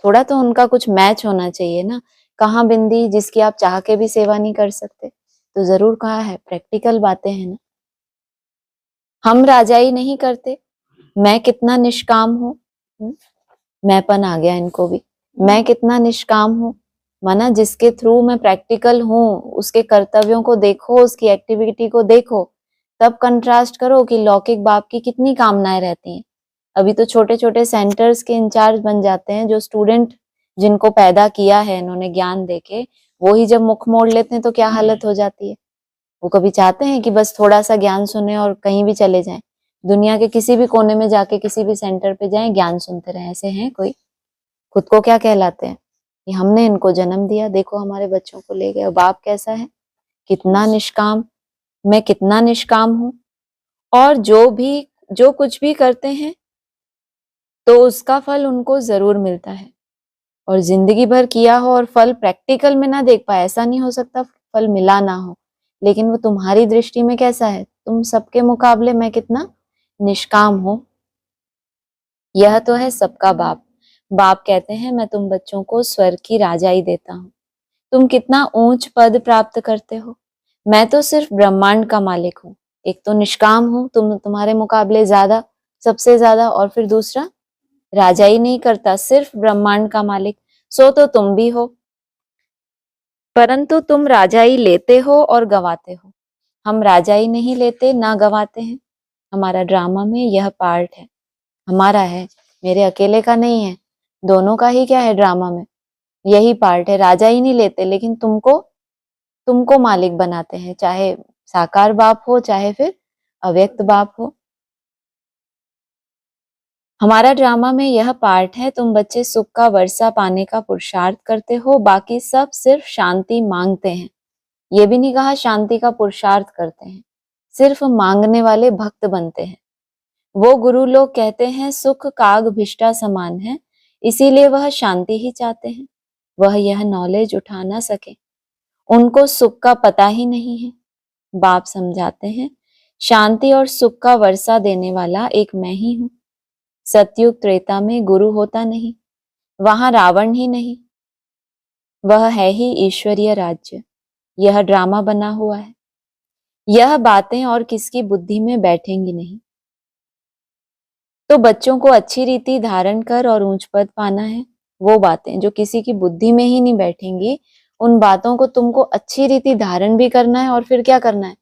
थोड़ा तो उनका कुछ मैच होना चाहिए ना। कहाँ बिंदी जिसकी आप चाह के भी सेवा नहीं कर सकते? तो जरूर कहा है, प्रैक्टिकल बातें हैं ना। हम राजाई नहीं करते, मैं कितना निष्काम हूँ, मैंपन आ गया इनको भी। मैं कितना निष्काम हूँ, माना जिसके थ्रू मैं प्रैक्टिकल हूँ, उसके कर्तव्यों को देखो, उसकी एक्टिविटी को देखो, तब कंट्रास्ट करो कि लौकिक बाप की कितनी कामनाएं रहती हैं। अभी तो छोटे छोटे सेंटर्स के इंचार्ज बन जाते हैं, जो स्टूडेंट जिनको पैदा किया है इन्होंने ज्ञान देके, वो ही जब मुख मोड़ लेते हैं तो क्या हालत हो जाती है। वो कभी चाहते हैं कि बस थोड़ा सा ज्ञान सुने और कहीं भी चले जाएं, दुनिया के किसी भी कोने में जाके किसी भी सेंटर पे जाएं, ज्ञान सुनते रहें? ऐसे हैं कोई? खुद को क्या कहलाते हैं कि हमने इनको जन्म दिया, देखो हमारे बच्चों को ले गए। और बाप कैसा है, कितना निष्काम, मैं कितना निष्काम हूं, और जो कुछ भी करते हैं तो उसका फल उनको जरूर मिलता है। और जिंदगी भर किया हो और फल प्रैक्टिकल में ना देख पाए, ऐसा नहीं हो सकता फल मिला ना हो, लेकिन वो तुम्हारी दृष्टि में कैसा है, तुम सबके मुकाबले मैं कितना निष्काम हूं। यह तो है सबका बाप। बाप कहते हैं मैं तुम बच्चों को स्वर्ग की राजाई देता हूं। तुम कितना ऊंच पद प्राप्त करते हो, मैं तो सिर्फ ब्रह्मांड का मालिक हूं। एक तो निष्काम हूं, तुम्हारे मुकाबले ज्यादा, सबसे ज्यादा, और फिर दूसरा राजा ही नहीं करता, सिर्फ ब्रह्मांड का मालिक। सो तो तुम भी हो, परंतु तुम राजाई लेते हो और गवाते हो। हम राजाई नहीं लेते ना गवाते हैं। हमारा ड्रामा में यह पार्ट है, हमारा है, मेरे अकेले का नहीं है, दोनों का ही क्या है ड्रामा में, यही पार्ट है। राजा ही नहीं लेते, लेकिन तुमको तुमको मालिक बनाते हैं, चाहे साकार बाप हो चाहे फिर अव्यक्त बाप हो। हमारा ड्रामा में यह पार्ट है, तुम बच्चे सुख का वर्षा पाने का पुरुषार्थ करते हो, बाकी सब सिर्फ शांति मांगते हैं। ये भी नहीं कहा शांति का पुरुषार्थ करते हैं, सिर्फ मांगने वाले भक्त बनते हैं। वो गुरु लोग कहते हैं सुख काग भिष्टा समान है, इसीलिए वह शांति ही चाहते हैं। वह यह नॉलेज उठा ना सके, उनको सुख का पता ही नहीं है। बाप समझाते हैं शांति और सुख का वर्षा देने वाला एक मैं ही हूं। सतयुग त्रेता में गुरु होता नहीं, वहां रावण ही नहीं, वह है ही ईश्वरीय राज्य। यह ड्रामा बना हुआ है, यह बातें और किसकी बुद्धि में बैठेंगी नहीं। तो बच्चों को अच्छी रीति धारण कर और ऊंच पद पाना है। वो बातें जो किसी की बुद्धि में ही नहीं बैठेंगी, उन बातों को तुमको अच्छी रीति धारण भी करना है और फिर क्या करना है,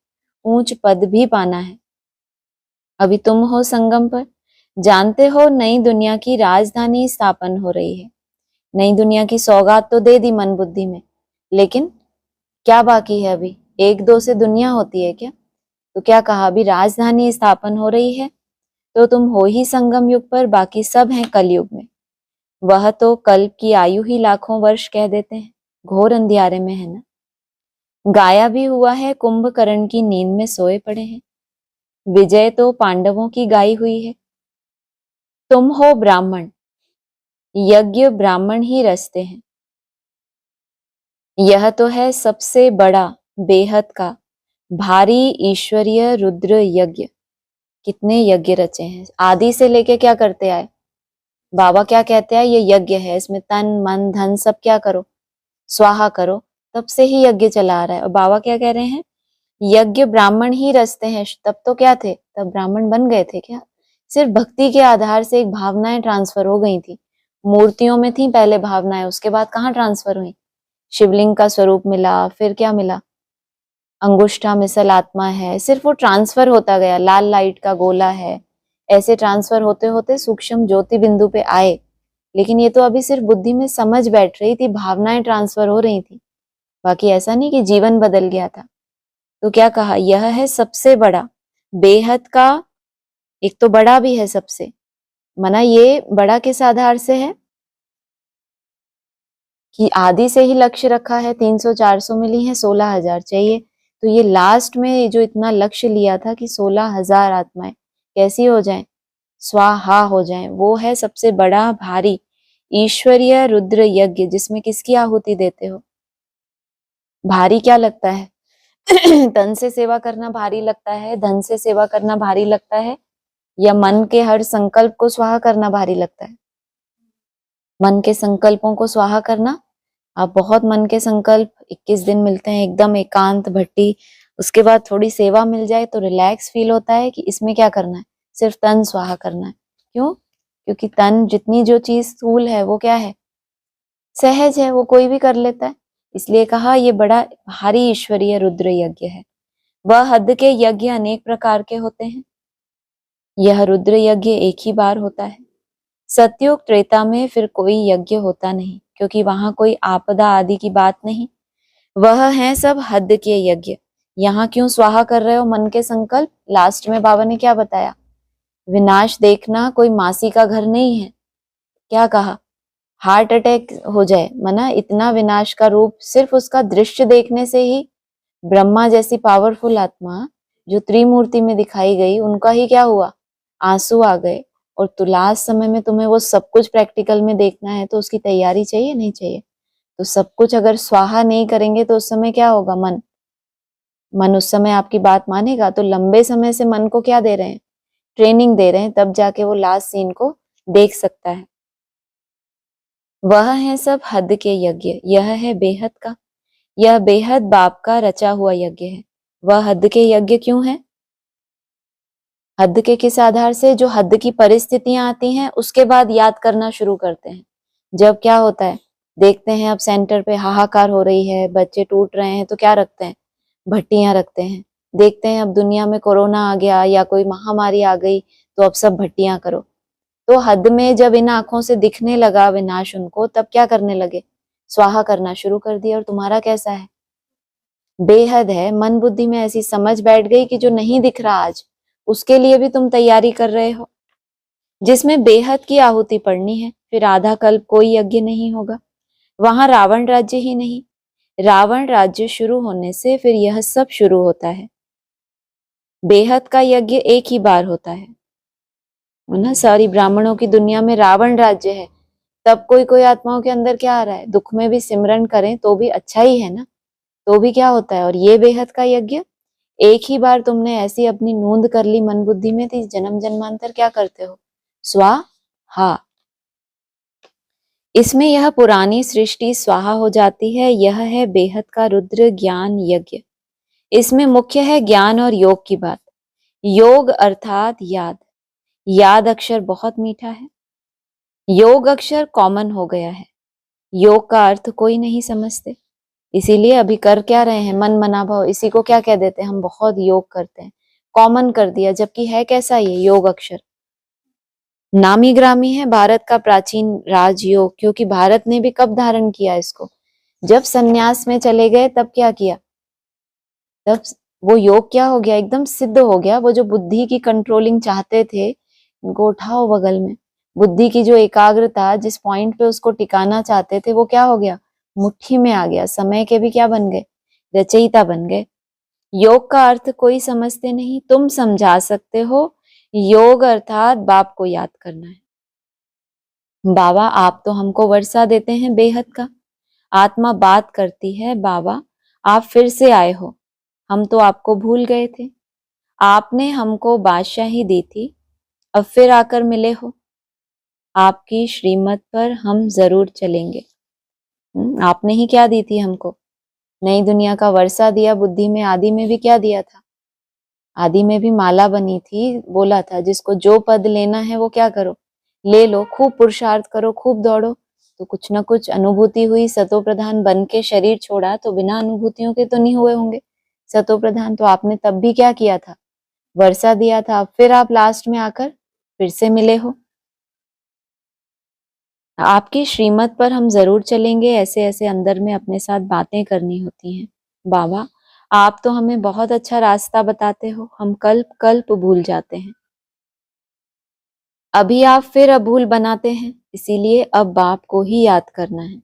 ऊंच पद भी पाना है। अभी तुम हो संगम पर, जानते हो नई दुनिया की राजधानी स्थापन हो रही है। नई दुनिया की सौगात तो दे दी मन बुद्धि में, लेकिन क्या बाकी है अभी, एक दो से दुनिया होती है क्या? तो क्या कहा, अभी राजधानी स्थापन हो रही है, तो तुम हो ही संगम युग पर, बाकी सब हैं कलयुग में। वह तो कल्प की आयु ही लाखों वर्ष कह देते हैं, घोर अंधियारे में है ना। गाया भी हुआ है कुंभकर्ण की नींद में सोए पड़े हैं, विजय तो पांडवों की गाई हुई है। तुम हो ब्राह्मण, यज्ञ ब्राह्मण ही रचते हैं। यह तो है सबसे बड़ा बेहद का भारी ईश्वरीय रुद्र यज्ञ। कितने यज्ञ रचे हैं, आदि से लेके क्या करते आए। बाबा क्या कहते हैं, ये यज्ञ है, इसमें तन मन धन सब क्या करो, स्वाहा करो। तब से ही यज्ञ चला आ रहा है। और बाबा क्या कह रहे हैं, यज्ञ ब्राह्मण ही रचते हैं। तब तो क्या थे, तब ब्राह्मण बन गए थे क्या? सिर्फ भक्ति के आधार से एक भावनाएं ट्रांसफर हो गई थी। मूर्तियों में थी पहले भावनाएं, उसके बाद कहाँ ट्रांसफर हुई, शिवलिंग का स्वरूप मिला, फिर क्या मिला, अंगुष्ठा मिसल आत्मा है। सिर्फ वो ट्रांसफर होता गया, लाल लाइट का गोला है, ऐसे ट्रांसफर होते होते सूक्ष्म ज्योति बिंदु पे आए। लेकिन ये तो अभी सिर्फ बुद्धि में समझ बैठ रही थी, भावनाएं ट्रांसफर हो रही थी, बाकी ऐसा नहीं कि जीवन बदल गया था। तो क्या कहा, यह है सबसे बड़ा बेहद का, एक तो बड़ा भी है सबसे, मना ये बड़ा किस आधार से है कि आदि से ही लक्ष्य रखा है, 300-400 मिली है, 16,000 चाहिए। तो ये लास्ट में जो इतना लक्ष्य लिया था कि 16,000 आत्माएं कैसी हो जाएं, स्वाहा हो जाएं, वो है सबसे बड़ा भारी ईश्वरीय रुद्र यज्ञ, जिसमें किसकी आहुति देते हो। भारी क्या लगता है तन से सेवा करना भारी लगता है, धन से सेवा करना भारी लगता है, या मन के हर संकल्प को स्वाहा करना भारी लगता है? मन के संकल्पों को स्वाहा करना, आप बहुत मन के संकल्प 21 दिन मिलते हैं एकदम एकांत भट्टी, उसके बाद थोड़ी सेवा मिल जाए तो रिलैक्स फील होता है कि इसमें क्या करना है, सिर्फ तन स्वाहा करना है। क्यों? क्योंकि तन जितनी जो चीज स्थूल है वो क्या है, सहज है, वो कोई भी कर लेता है। इसलिए कहा ये बड़ा भारी ईश्वरीय रुद्र यज्ञ है। वह हद के यज्ञ अनेक प्रकार के होते हैं, यह रुद्र यज्ञ एक ही बार होता है। सतयुग त्रेता में फिर कोई यज्ञ होता नहीं, क्योंकि वहां कोई आपदा आदि की बात नहीं, वह है सब हद के यज्ञ। यहाँ क्यों स्वाहा कर रहे हो मन के संकल्प, लास्ट में बाबा ने क्या बताया, विनाश देखना कोई मासी का घर नहीं है। क्या कहा, हार्ट अटैक हो जाए, मना इतना विनाश का रूप सिर्फ उसका दृश्य देखने से ही, ब्रह्मा जैसी पावरफुल आत्मा जो त्रिमूर्ति में दिखाई गई, उनका ही क्या हुआ, आंसू आ गए, और तो लास्ट समय में तुम्हें वो सब कुछ प्रैक्टिकल में देखना है, तो उसकी तैयारी चाहिए नहीं चाहिए? तो सब कुछ अगर स्वाहा नहीं करेंगे तो उस समय क्या होगा? मन उस समय आपकी बात मानेगा? तो लंबे समय से मन को क्या दे रहे हैं? ट्रेनिंग दे रहे हैं, तब जाके वो लास्ट सीन को देख सकता है। वह है सब हद के यज्ञ, यह है बेहद का, यह बेहद बाप का रचा हुआ यज्ञ है। वह हद के यज्ञ क्यों है? हद के किस आधार से? जो हद की परिस्थितियां आती हैं उसके बाद याद करना शुरू करते हैं। जब क्या होता है, देखते हैं अब सेंटर पे हाहाकार हो रही है, बच्चे टूट रहे हैं, तो क्या रखते हैं? भट्टियां रखते हैं। देखते हैं अब दुनिया में कोरोना आ गया या कोई महामारी आ गई, तो अब सब भट्टियां करो। तो हद में जब इन आंखों से दिखने लगा विनाश उनको, तब क्या करने लगे? स्वाहा करना शुरू कर दिया। और तुम्हारा कैसा है? बेहद है। मन बुद्धि में ऐसी समझ बैठ गई कि जो नहीं दिख रहा आज, उसके लिए भी तुम तैयारी कर रहे हो, जिसमें बेहद की आहुति पड़नी है। फिर आधा कल्प कोई यज्ञ नहीं होगा, वहां रावण राज्य ही नहीं। रावण राज्य शुरू होने से फिर यह सब शुरू होता है। बेहद का यज्ञ एक ही बार होता है ना। सारी ब्राह्मणों की दुनिया में रावण राज्य है, तब कोई कोई आत्माओं के अंदर क्या आ रहा है? दुख में भी सिमरन करें तो भी अच्छा ही है ना, तो भी क्या होता है? और ये बेहद का यज्ञ एक ही बार तुमने ऐसी अपनी नोंद कर ली मन बुद्धि में, थी जन्म जन्मांतर क्या करते हो? स्वाहा। इसमें यह पुरानी सृष्टि स्वाहा हो जाती है। यह है बेहद का रुद्र ज्ञान यज्ञ। इसमें मुख्य है ज्ञान और योग की बात। योग अर्थात याद। याद अक्षर बहुत मीठा है, योग अक्षर कॉमन हो गया है। योग का अर्थ कोई नहीं समझते, इसीलिए अभी कर क्या रहे हैं? मन मना भाव, इसी को क्या कह देते हैं हम? बहुत योग करते हैं, कॉमन कर दिया। जबकि है कैसा ये योग अक्षर? नामी ग्रामी है भारत का प्राचीन राजयोग, क्योंकि भारत ने भी कब धारण किया इसको? जब सन्यास में चले गए तब क्या किया? तब वो योग क्या हो गया? एकदम सिद्ध हो गया। वो जो बुद्धि की कंट्रोलिंग चाहते थे, उनको उठाओ बगल में। बुद्धि की जो एकाग्रता जिस पॉइंट पे उसको टिकाना चाहते थे, वो क्या हो गया? मुट्ठी में आ गया। समय के भी क्या बन गए? रचयिता बन गए। योग का अर्थ कोई समझते नहीं, तुम समझा सकते हो। योग अर्थात बाप को याद करना है। बाबा आप तो हमको वर्षा देते हैं बेहद का। आत्मा बात करती है, बाबा आप फिर से आए हो, हम तो आपको भूल गए थे। आपने हमको बादशाही दी थी, अब फिर आकर मिले हो। आपकी श्रीमत पर हम जरूर चलेंगे। आपने ही क्या दी थी हमको? नई दुनिया का वर्षा दिया बुद्धि में। आदि में भी क्या दिया था? आदि में भी माला बनी थी, बोला था जिसको जो पद लेना है वो क्या करो, ले लो, खूब पुरुषार्थ करो, खूब दौड़ो। तो कुछ ना कुछ अनुभूति हुई, सतो प्रधान बन के शरीर छोड़ा, तो बिना अनुभूतियों के तो नहीं हुए होंगे सतो प्रधान। तो आपने तब भी क्या किया था? वर्षा दिया था। फिर आप लास्ट में आकर फिर से मिले हो। आपकी श्रीमत पर हम जरूर चलेंगे। ऐसे ऐसे अंदर में अपने साथ बातें करनी होती हैं। बाबा आप तो हमें बहुत अच्छा रास्ता बताते हो, हम कल्प कल्प भूल जाते हैं। अभी आप फिर अभूल बनाते हैं, इसीलिए अब बाप को ही याद करना है।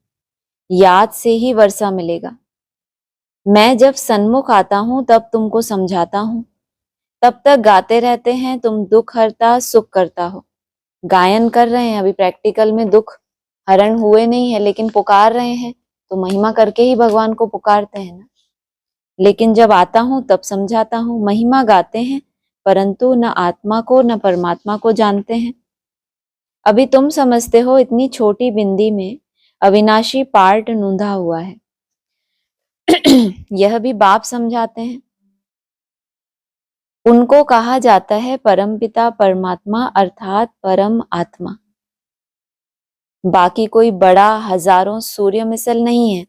याद से ही वर्षा मिलेगा। मैं जब सन्मुख आता हूं तब तुमको समझाता हूं, तब तक गाते रहते हैं तुम दुख हरता सुख करता हो। गायन कर रहे हैं, अभी प्रैक्टिकल में दुख हरण हुए नहीं है, लेकिन पुकार रहे हैं, तो महिमा करके ही भगवान को पुकारते हैं ना। लेकिन जब आता हूं तब समझाता हूं। महिमा गाते हैं, परंतु न आत्मा को न परमात्मा को जानते हैं। अभी तुम समझते हो इतनी छोटी बिंदी में अविनाशी पार्ट नूंधा हुआ है। यह भी बाप समझाते हैं। उनको कहा जाता है परमपिता परमात्मा अर्थात परम आत्मा। बाकी कोई बड़ा हजारों सूर्य मिसल नहीं है।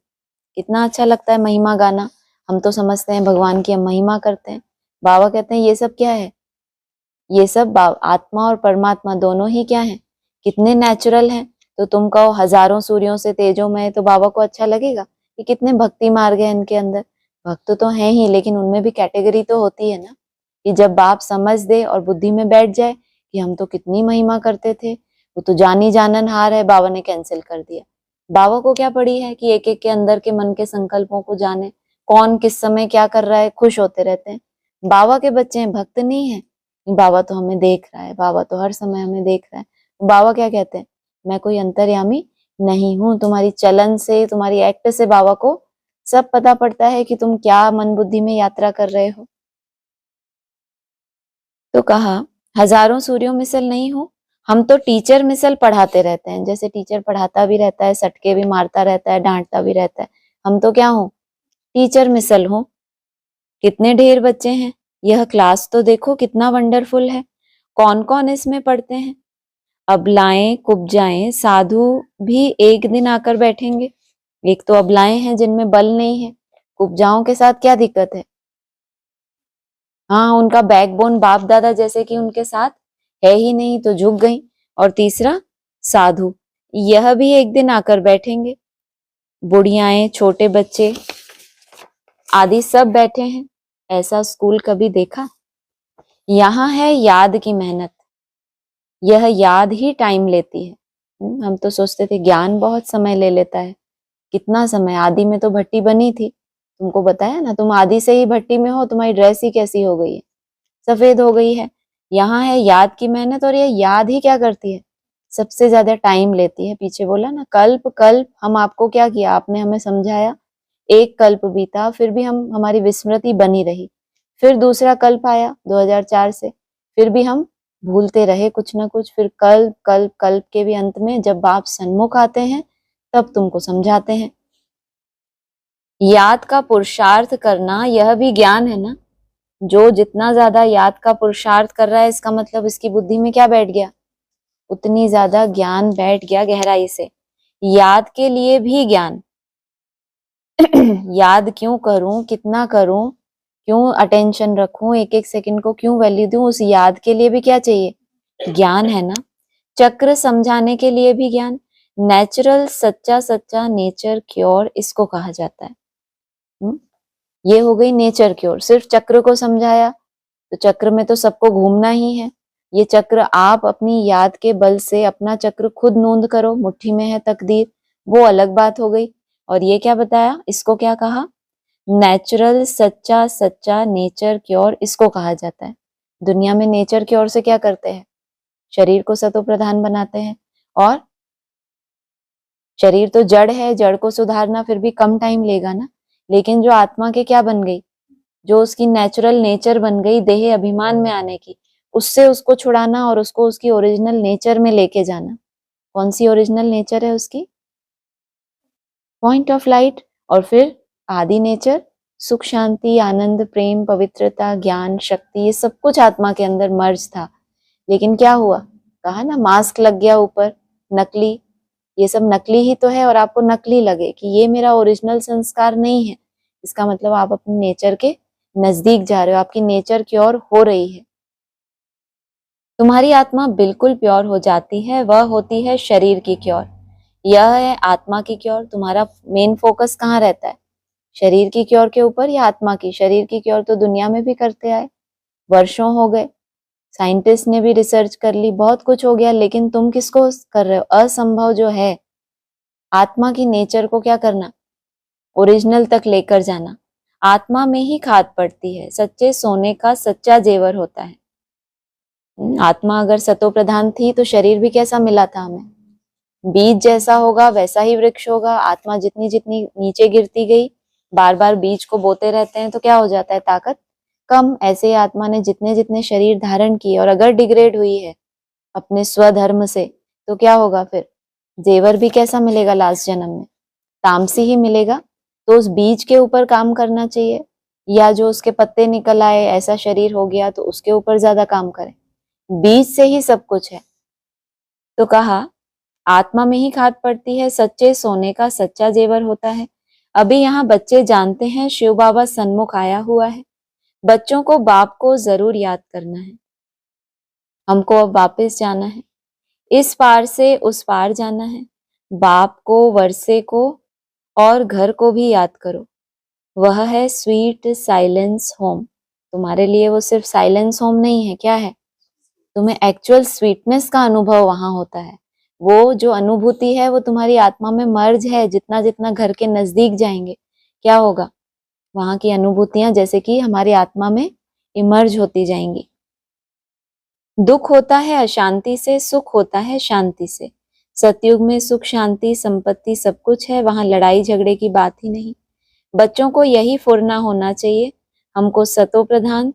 कितना अच्छा लगता है महिमा गाना। हम तो समझते हैं भगवान की हम महिमा करते हैं। बाबा कहते हैं ये सब क्या है? ये सब आत्मा और परमात्मा दोनों ही क्या है? कितने नेचुरल हैं। तो तुम कहो हजारों सूर्यों से तेजोमय, तो बाबा को अच्छा लगेगा कि कितने भक्ति मार्ग है इनके अंदर? भक्त तो हैं ही, लेकिन उनमें भी कैटेगरी तो होती है ना, कि जब बाप समझ दे और बुद्धि में बैठ जाए कि हम तो कितनी महिमा करते थे, वो तो जानी जानन हार है, बाबा ने कैंसिल कर दिया। बाबा को क्या पड़ी है कि एक एक के अंदर के मन के संकल्पों को जाने, कौन किस समय क्या कर रहा है, खुश होते रहते हैं। बाबा के बच्चे हैं, भक्त नहीं है। बाबा तो हमें देख रहा है, बाबा तो हर समय हमें देख रहा है। बाबा क्या कहते हैं, मैं कोई अंतर्यामी नहीं हूं। तुम्हारी चलन से, तुम्हारी एक्ट से बाबा को सब पता पड़ता है कि तुम क्या मन बुद्धि में यात्रा कर रहे हो। तो कहा, हजारों सूर्यों मिसल नहीं हो, हम तो टीचर मिसल पढ़ाते रहते हैं। जैसे टीचर पढ़ाता भी रहता है, सटके भी मारता रहता है, डांटता भी रहता है, हम तो क्या हो, टीचर मिसल हो। कितने ढेर बच्चे हैं, यह क्लास तो देखो कितना वंडरफुल है। कौन कौन इसमें पढ़ते हैं, अबलाएं कुब्जाएं साधु भी एक दिन आकर बैठेंगे। एक तो अबलाएं हैं जिनमें बल नहीं है, कुब्जाओं के साथ क्या दिक्कत है, हाँ उनका बैकबोन बाप दादा जैसे कि उनके साथ है ही नहीं तो झुक गई। और तीसरा साधु, यह भी एक दिन आकर बैठेंगे। बुढ़ियाएं, छोटे बच्चे आदि सब बैठे हैं। ऐसा स्कूल कभी देखा? यहाँ है याद की मेहनत, यह याद ही टाइम लेती है। हम तो सोचते थे ज्ञान बहुत समय ले लेता है, कितना समय, आदि में तो भट्टी बनी थी, तुमको बताया ना, तुम आदि से ही भट्टी में हो, तुम्हारी ड्रेस ही कैसी हो गई है, सफेद हो गई है। यहाँ है याद की मेहनत, और ये याद ही क्या करती है, सबसे ज्यादा टाइम लेती है। पीछे बोला ना, कल्प कल्प हम आपको क्या किया, आपने हमें समझाया, एक कल्प बीता, फिर भी हम, हमारी विस्मृति बनी रही। फिर दूसरा कल्प आया 2004 से, फिर भी हम भूलते रहे कुछ ना कुछ। फिर कल्प कल्प कल्प के भी अंत में जब बाप सन्मुख आते हैं तब तुमको समझाते हैं। याद का पुरुषार्थ करना यह भी ज्ञान है ना। जो जितना ज्यादा याद का पुरुषार्थ कर रहा है, इसका मतलब इसकी बुद्धि में क्या बैठ गया, उतनी ज्यादा ज्ञान बैठ गया गहराई से। याद के लिए भी ज्ञान याद क्यों करूं, कितना करूं, क्यों अटेंशन रखूं, एक एक सेकंड को क्यों वैल्यू दूं, उस याद के लिए भी क्या चाहिए, ज्ञान है ना। चक्र समझाने के लिए भी ज्ञान। नेचुरल, सच्चा सच्चा नेचर क्योर इसको कहा जाता है। ये हो गई नेचर क्योर, सिर्फ चक्र को समझाया, तो चक्र में तो सबको घूमना ही है। ये चक्र आप अपनी याद के बल से अपना चक्र खुद नोंद करो, मुट्ठी में है तकदीर, वो अलग बात हो गई। और ये क्या बताया, इसको क्या कहा, नेचुरल, सच्चा सच्चा नेचर क्योर इसको कहा जाता है। दुनिया में नेचर क्योर से क्या करते हैं, शरीर को सतो प्रधान बनाते हैं। और शरीर तो जड़ है, जड़ को सुधारना फिर भी कम टाइम लेगा ना। लेकिन जो आत्मा के क्या बन गई, जो उसकी नेचुरल नेचर बन गई देह अभिमान में आने की, उससे उसको छुड़ाना और उसको उसकी ओरिजिनल नेचर में लेके जाना। कौन सी ओरिजिनल नेचर है उसकी, पॉइंट ऑफ लाइट। और फिर आदि नेचर, सुख शांति आनंद प्रेम पवित्रता ज्ञान शक्ति, ये सब कुछ आत्मा के अंदर मर्ज था। लेकिन क्या हुआ, कहा ना मास्क लग गया ऊपर, नकली, ये सब नकली ही तो है। और आपको नकली लगे कि ये मेरा ओरिजिनल संस्कार नहीं है, इसका मतलब आप अपने नेचर के नजदीक जा रहे हो, आपकी नेचर क्योर हो रही है। तुम्हारी आत्मा बिल्कुल प्योर हो जाती है, वह होती है शरीर की क्योर। यह है आत्मा की क्योर। तुम्हारा मेन फोकस कहाँ रहता है, शरीर की क्योर के ऊपर या आत्मा की। शरीर की क्योर तो दुनिया में भी करते आए, वर्षों हो गए, साइंटिस्ट ने भी रिसर्च कर ली, बहुत कुछ हो गया, लेकिन तुम किसको कर रहे हो, असंभव जो है, आत्मा की नेचर को क्या करना, ओरिजिनल तक लेकर जाना। आत्मा में ही खाद पड़ती है, सच्चे सोने का सच्चा जेवर होता है। आत्मा अगर सतो प्रधान थी तो शरीर भी कैसा मिला था हमें, बीज जैसा होगा वैसा ही वृक्ष होगा। आत्मा जितनी जितनी नीचे गिरती गई, बार बार बीज को बोते रहते हैं तो क्या हो जाता है, ताकत कम। ऐसे आत्मा ने जितने जितने शरीर धारण किए और अगर डिग्रेड हुई है अपने स्वधर्म से, तो क्या होगा फिर, जेवर भी कैसा मिलेगा लास्ट जन्म में, तामसी ही मिलेगा। तो उस बीज के ऊपर काम करना चाहिए, या जो उसके पत्ते निकल आए ऐसा शरीर हो गया तो उसके ऊपर ज्यादा काम करें। बीज से ही सब कुछ है। तो कहा आत्मा में ही खाद पड़ती है, सच्चे सोने का सच्चा जेवर होता है। अभी यहाँ बच्चे जानते हैं शिव बाबा सन्मुख आया हुआ है, बच्चों को बाप को जरूर याद करना है। हमको अब वापस जाना है, इस पार से उस पार जाना है। बाप को, वर्षे को और घर को भी याद करो, वह है स्वीट साइलेंस होम। तुम्हारे लिए वो सिर्फ साइलेंस होम नहीं है, क्या है, तुम्हें एक्चुअल स्वीटनेस का अनुभव वहां होता है। वो जो अनुभूति है वो तुम्हारी आत्मा में मर्ज है। जितना जितना घर के नजदीक जाएंगे क्या होगा, वहां की अनुभूतियां जैसे कि हमारी आत्मा में इमर्ज होती जाएंगी। दुख होता है अशांति से, सुख होता है शांति से। सतयुग में सुख शांति संपत्ति सब कुछ है, वहां लड़ाई झगड़े की बात ही नहीं। बच्चों को यही फुरना होना चाहिए, हमको सतो प्रधान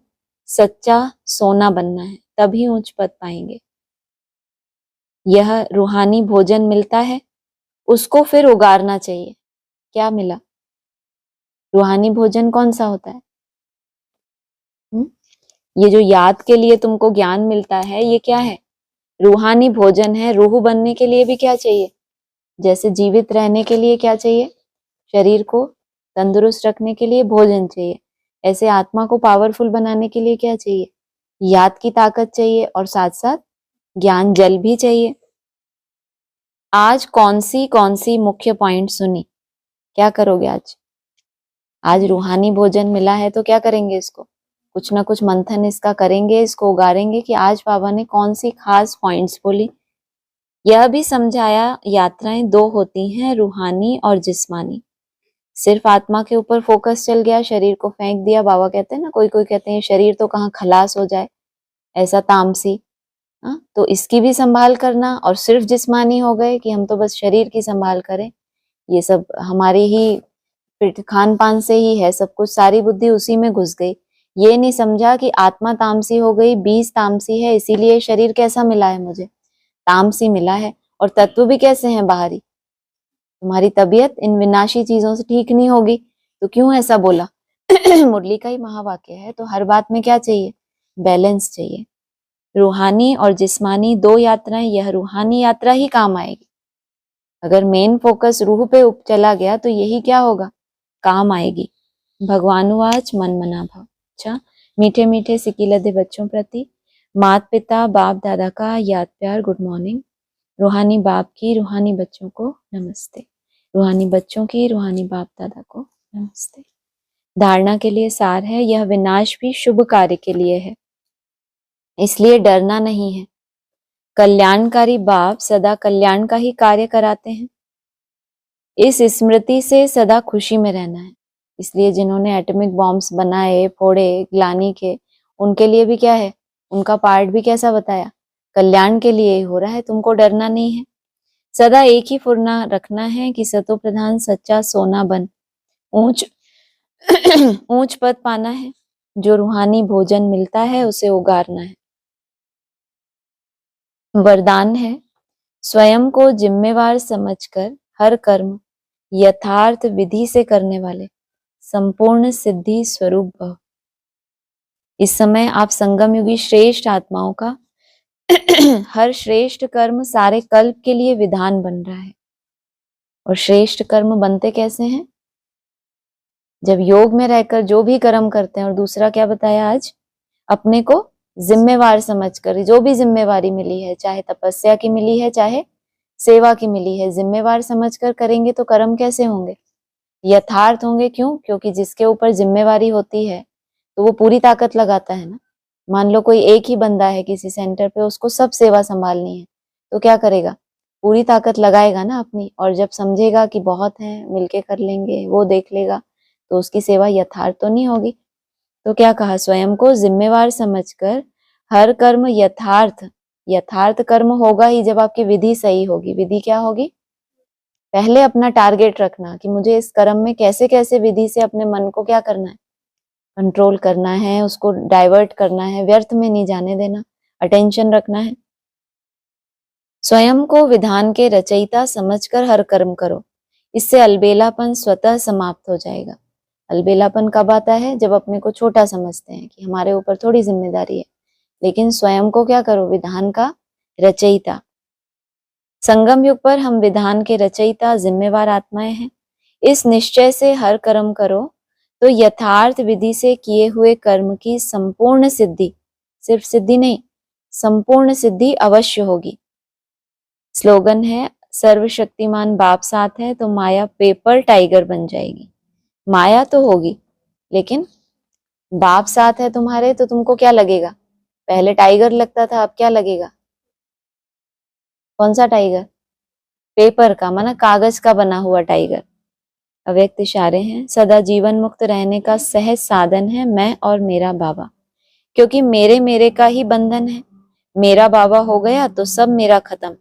सच्चा सोना बनना है, तभी ऊंच पद पाएंगे। यह रूहानी भोजन मिलता है, उसको फिर उगारना चाहिए। क्या मिला? रूहानी भोजन कौन सा होता है? ये जो याद के लिए तुमको ज्ञान मिलता है, ये क्या है? रूहानी भोजन है। रूह बनने के लिए भी क्या चाहिए? जैसे जीवित रहने के लिए क्या चाहिए? शरीर को तंदुरुस्त रखने के लिए भोजन चाहिए। ऐसे आत्मा को पावरफुल बनाने के लिए क्या चाहिए? याद की ताकत चाहिए, और साथ साथ ज्ञान जल भी चाहिए। आज कौन सी मुख्य पॉइंट सुनी? क्या करोगे आज? आज रूहानी भोजन मिला है तो क्या करेंगे? इसको कुछ ना कुछ मंथन इसका करेंगे, इसको उगारेंगे कि आज बाबा ने कौन सी खास पॉइंट्स बोली। यह भी समझाया यात्राएं दो होती हैं, रूहानी और जिस्मानी। सिर्फ आत्मा के ऊपर फोकस चल गया, शरीर को फेंक दिया। बाबा कहते हैं ना, कोई कोई कहते हैं शरीर तो कहाँ खलास हो जाए, ऐसा तामसी। तो इसकी भी संभाल करना, और सिर्फ जिस्मानी हो गए कि हम तो बस शरीर की संभाल करें। ये सब हमारी ही खान पान से ही है सब कुछ, सारी बुद्धि उसी में घुस गई। ये नहीं समझा कि आत्मा तामसी हो गई, बीज तामसी है, इसीलिए शरीर कैसा मिला है मुझे? तामसी मिला है। और तत्व भी कैसे हैं? बाहरी। तुम्हारी तबीयत इन विनाशी चीजों से ठीक नहीं होगी तो क्यों ऐसा बोला? मुरली का ही महावाक्य है। तो हर बात में क्या चाहिए? बैलेंस चाहिए। रूहानी और जिस्मानी दो यात्राएं, यह रूहानी यात्रा ही काम आएगी। अगर मेन फोकस रूह पे चला गया तो यही क्या होगा? काम आएगी। भगवानुवाच मन मना भाव। अच्छा, मीठे मीठे सिकीलधे बच्चों प्रति माता पिता बाप दादा का याद प्यार, गुड मॉर्निंग। रूहानी बाप की रूहानी बच्चों को नमस्ते, रूहानी बच्चों की रूहानी बाप दादा को नमस्ते। धारणा के लिए सार है, यह विनाश भी शुभ कार्य के लिए है, इसलिए डरना नहीं है। कल्याणकारी बाप सदा कल्याण का ही कार्य कराते हैं, इस स्मृति से सदा खुशी में रहना है। इसलिए जिन्होंने एटॉमिक बॉम्ब्स बनाए, फोड़े, ग्लानी के, उनके लिए भी क्या है? उनका पार्ट भी कैसा बताया? कल्याण के लिए ही हो रहा है, तुमको डरना नहीं है। सदा एक ही फुरना रखना है कि सतो प्रधान सच्चा सोना बन ऊंच ऊंच पद पाना है। जो रूहानी भोजन मिलता है उसे उगारना है। वरदान है, स्वयं को जिम्मेवार समझकर हर कर्म यथार्थ विधि से करने वाले संपूर्ण सिद्धि स्वरूप भव। इस समय आप संगम युगी श्रेष्ठ आत्माओं का हर श्रेष्ठ कर्म सारे कल्प के लिए विधान बन रहा है। और श्रेष्ठ कर्म बनते कैसे हैं? जब योग में रहकर जो भी कर्म करते हैं। और दूसरा क्या बताया आज? अपने को जिम्मेवार समझकर, जो भी जिम्मेवारी मिली है, चाहे तपस्या की मिली है चाहे सेवा की मिली है, जिम्मेवार समझकर करेंगे तो कर्म कैसे होंगे? यथार्थ होंगे। क्यों? क्योंकि जिसके ऊपर जिम्मेवारी होती है तो वो पूरी ताकत लगाता है ना। मान लो कोई एक ही बंदा है किसी सेंटर पे, उसको सब सेवा संभालनी है, तो क्या करेगा? पूरी ताकत लगाएगा ना अपनी। और जब समझेगा कि बहुत है, मिलके कर लेंगे, वो देख लेगा, तो उसकी सेवा यथार्थ तो नहीं होगी। तो क्या कहा? स्वयं को जिम्मेवार समझकर हर कर्म यथार्थ कर्म होगा ही जब आपकी विधि सही होगी। विधि क्या होगी? पहले अपना टारगेट रखना कि मुझे इस कर्म में कैसे कैसे विधि से अपने मन को क्या करना है? कंट्रोल करना है, उसको डाइवर्ट करना है, व्यर्थ में नहीं जाने देना, अटेंशन रखना है। स्वयं को विधान के रचयिता समझकर हर कर्म करो, इससे अलबेलापन स्वतः समाप्त हो जाएगा। अलबेलापन कब आता है? जब अपने को छोटा समझते हैं कि हमारे ऊपर थोड़ी जिम्मेदारी है। लेकिन स्वयं को क्या करो? विधान का रचयिता। संगम युग पर हम विधान के रचयिता जिम्मेवार आत्माएं हैं। इस निश्चय से हर कर्म करो तो यथार्थ विधि से किए हुए कर्म की संपूर्ण सिद्धि, सिर्फ सिद्धि नहीं, संपूर्ण सिद्धि अवश्य होगी। स्लोगन है, सर्वशक्तिमान बाप साथ है तो माया पेपर टाइगर बन जाएगी। माया तो होगी, लेकिन बाप साथ है तुम्हारे तो तुमको क्या लगेगा? पहले टाइगर लगता था, अब क्या लगेगा? कौन सा टाइगर? पेपर का, माना कागज का बना हुआ टाइगर। अव्यक्त इशारे हैं, सदा जीवन मुक्त रहने का सहज साधन है मैं और मेरा बाबा। क्योंकि मेरे का ही बंधन है, मेरा बाबा हो गया तो सब मेरा खत्म।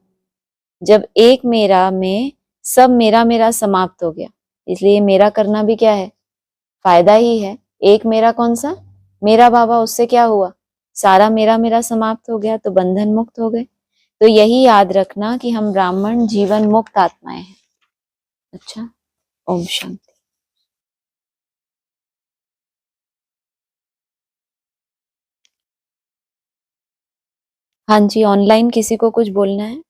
जब एक मेरा में सब मेरा मेरा समाप्त हो गया, इसलिए मेरा करना भी क्या है, फायदा ही है। एक मेरा कौन सा, मेरा बाबा, उससे क्या हुआ, सारा मेरा मेरा समाप्त हो गया, तो बंधन मुक्त हो गए। तो यही याद रखना कि हम ब्राह्मण जीवन मुक्त आत्माएं हैं। अच्छा, ओम शांति। हाँ जी, ऑनलाइन किसी को कुछ बोलना है?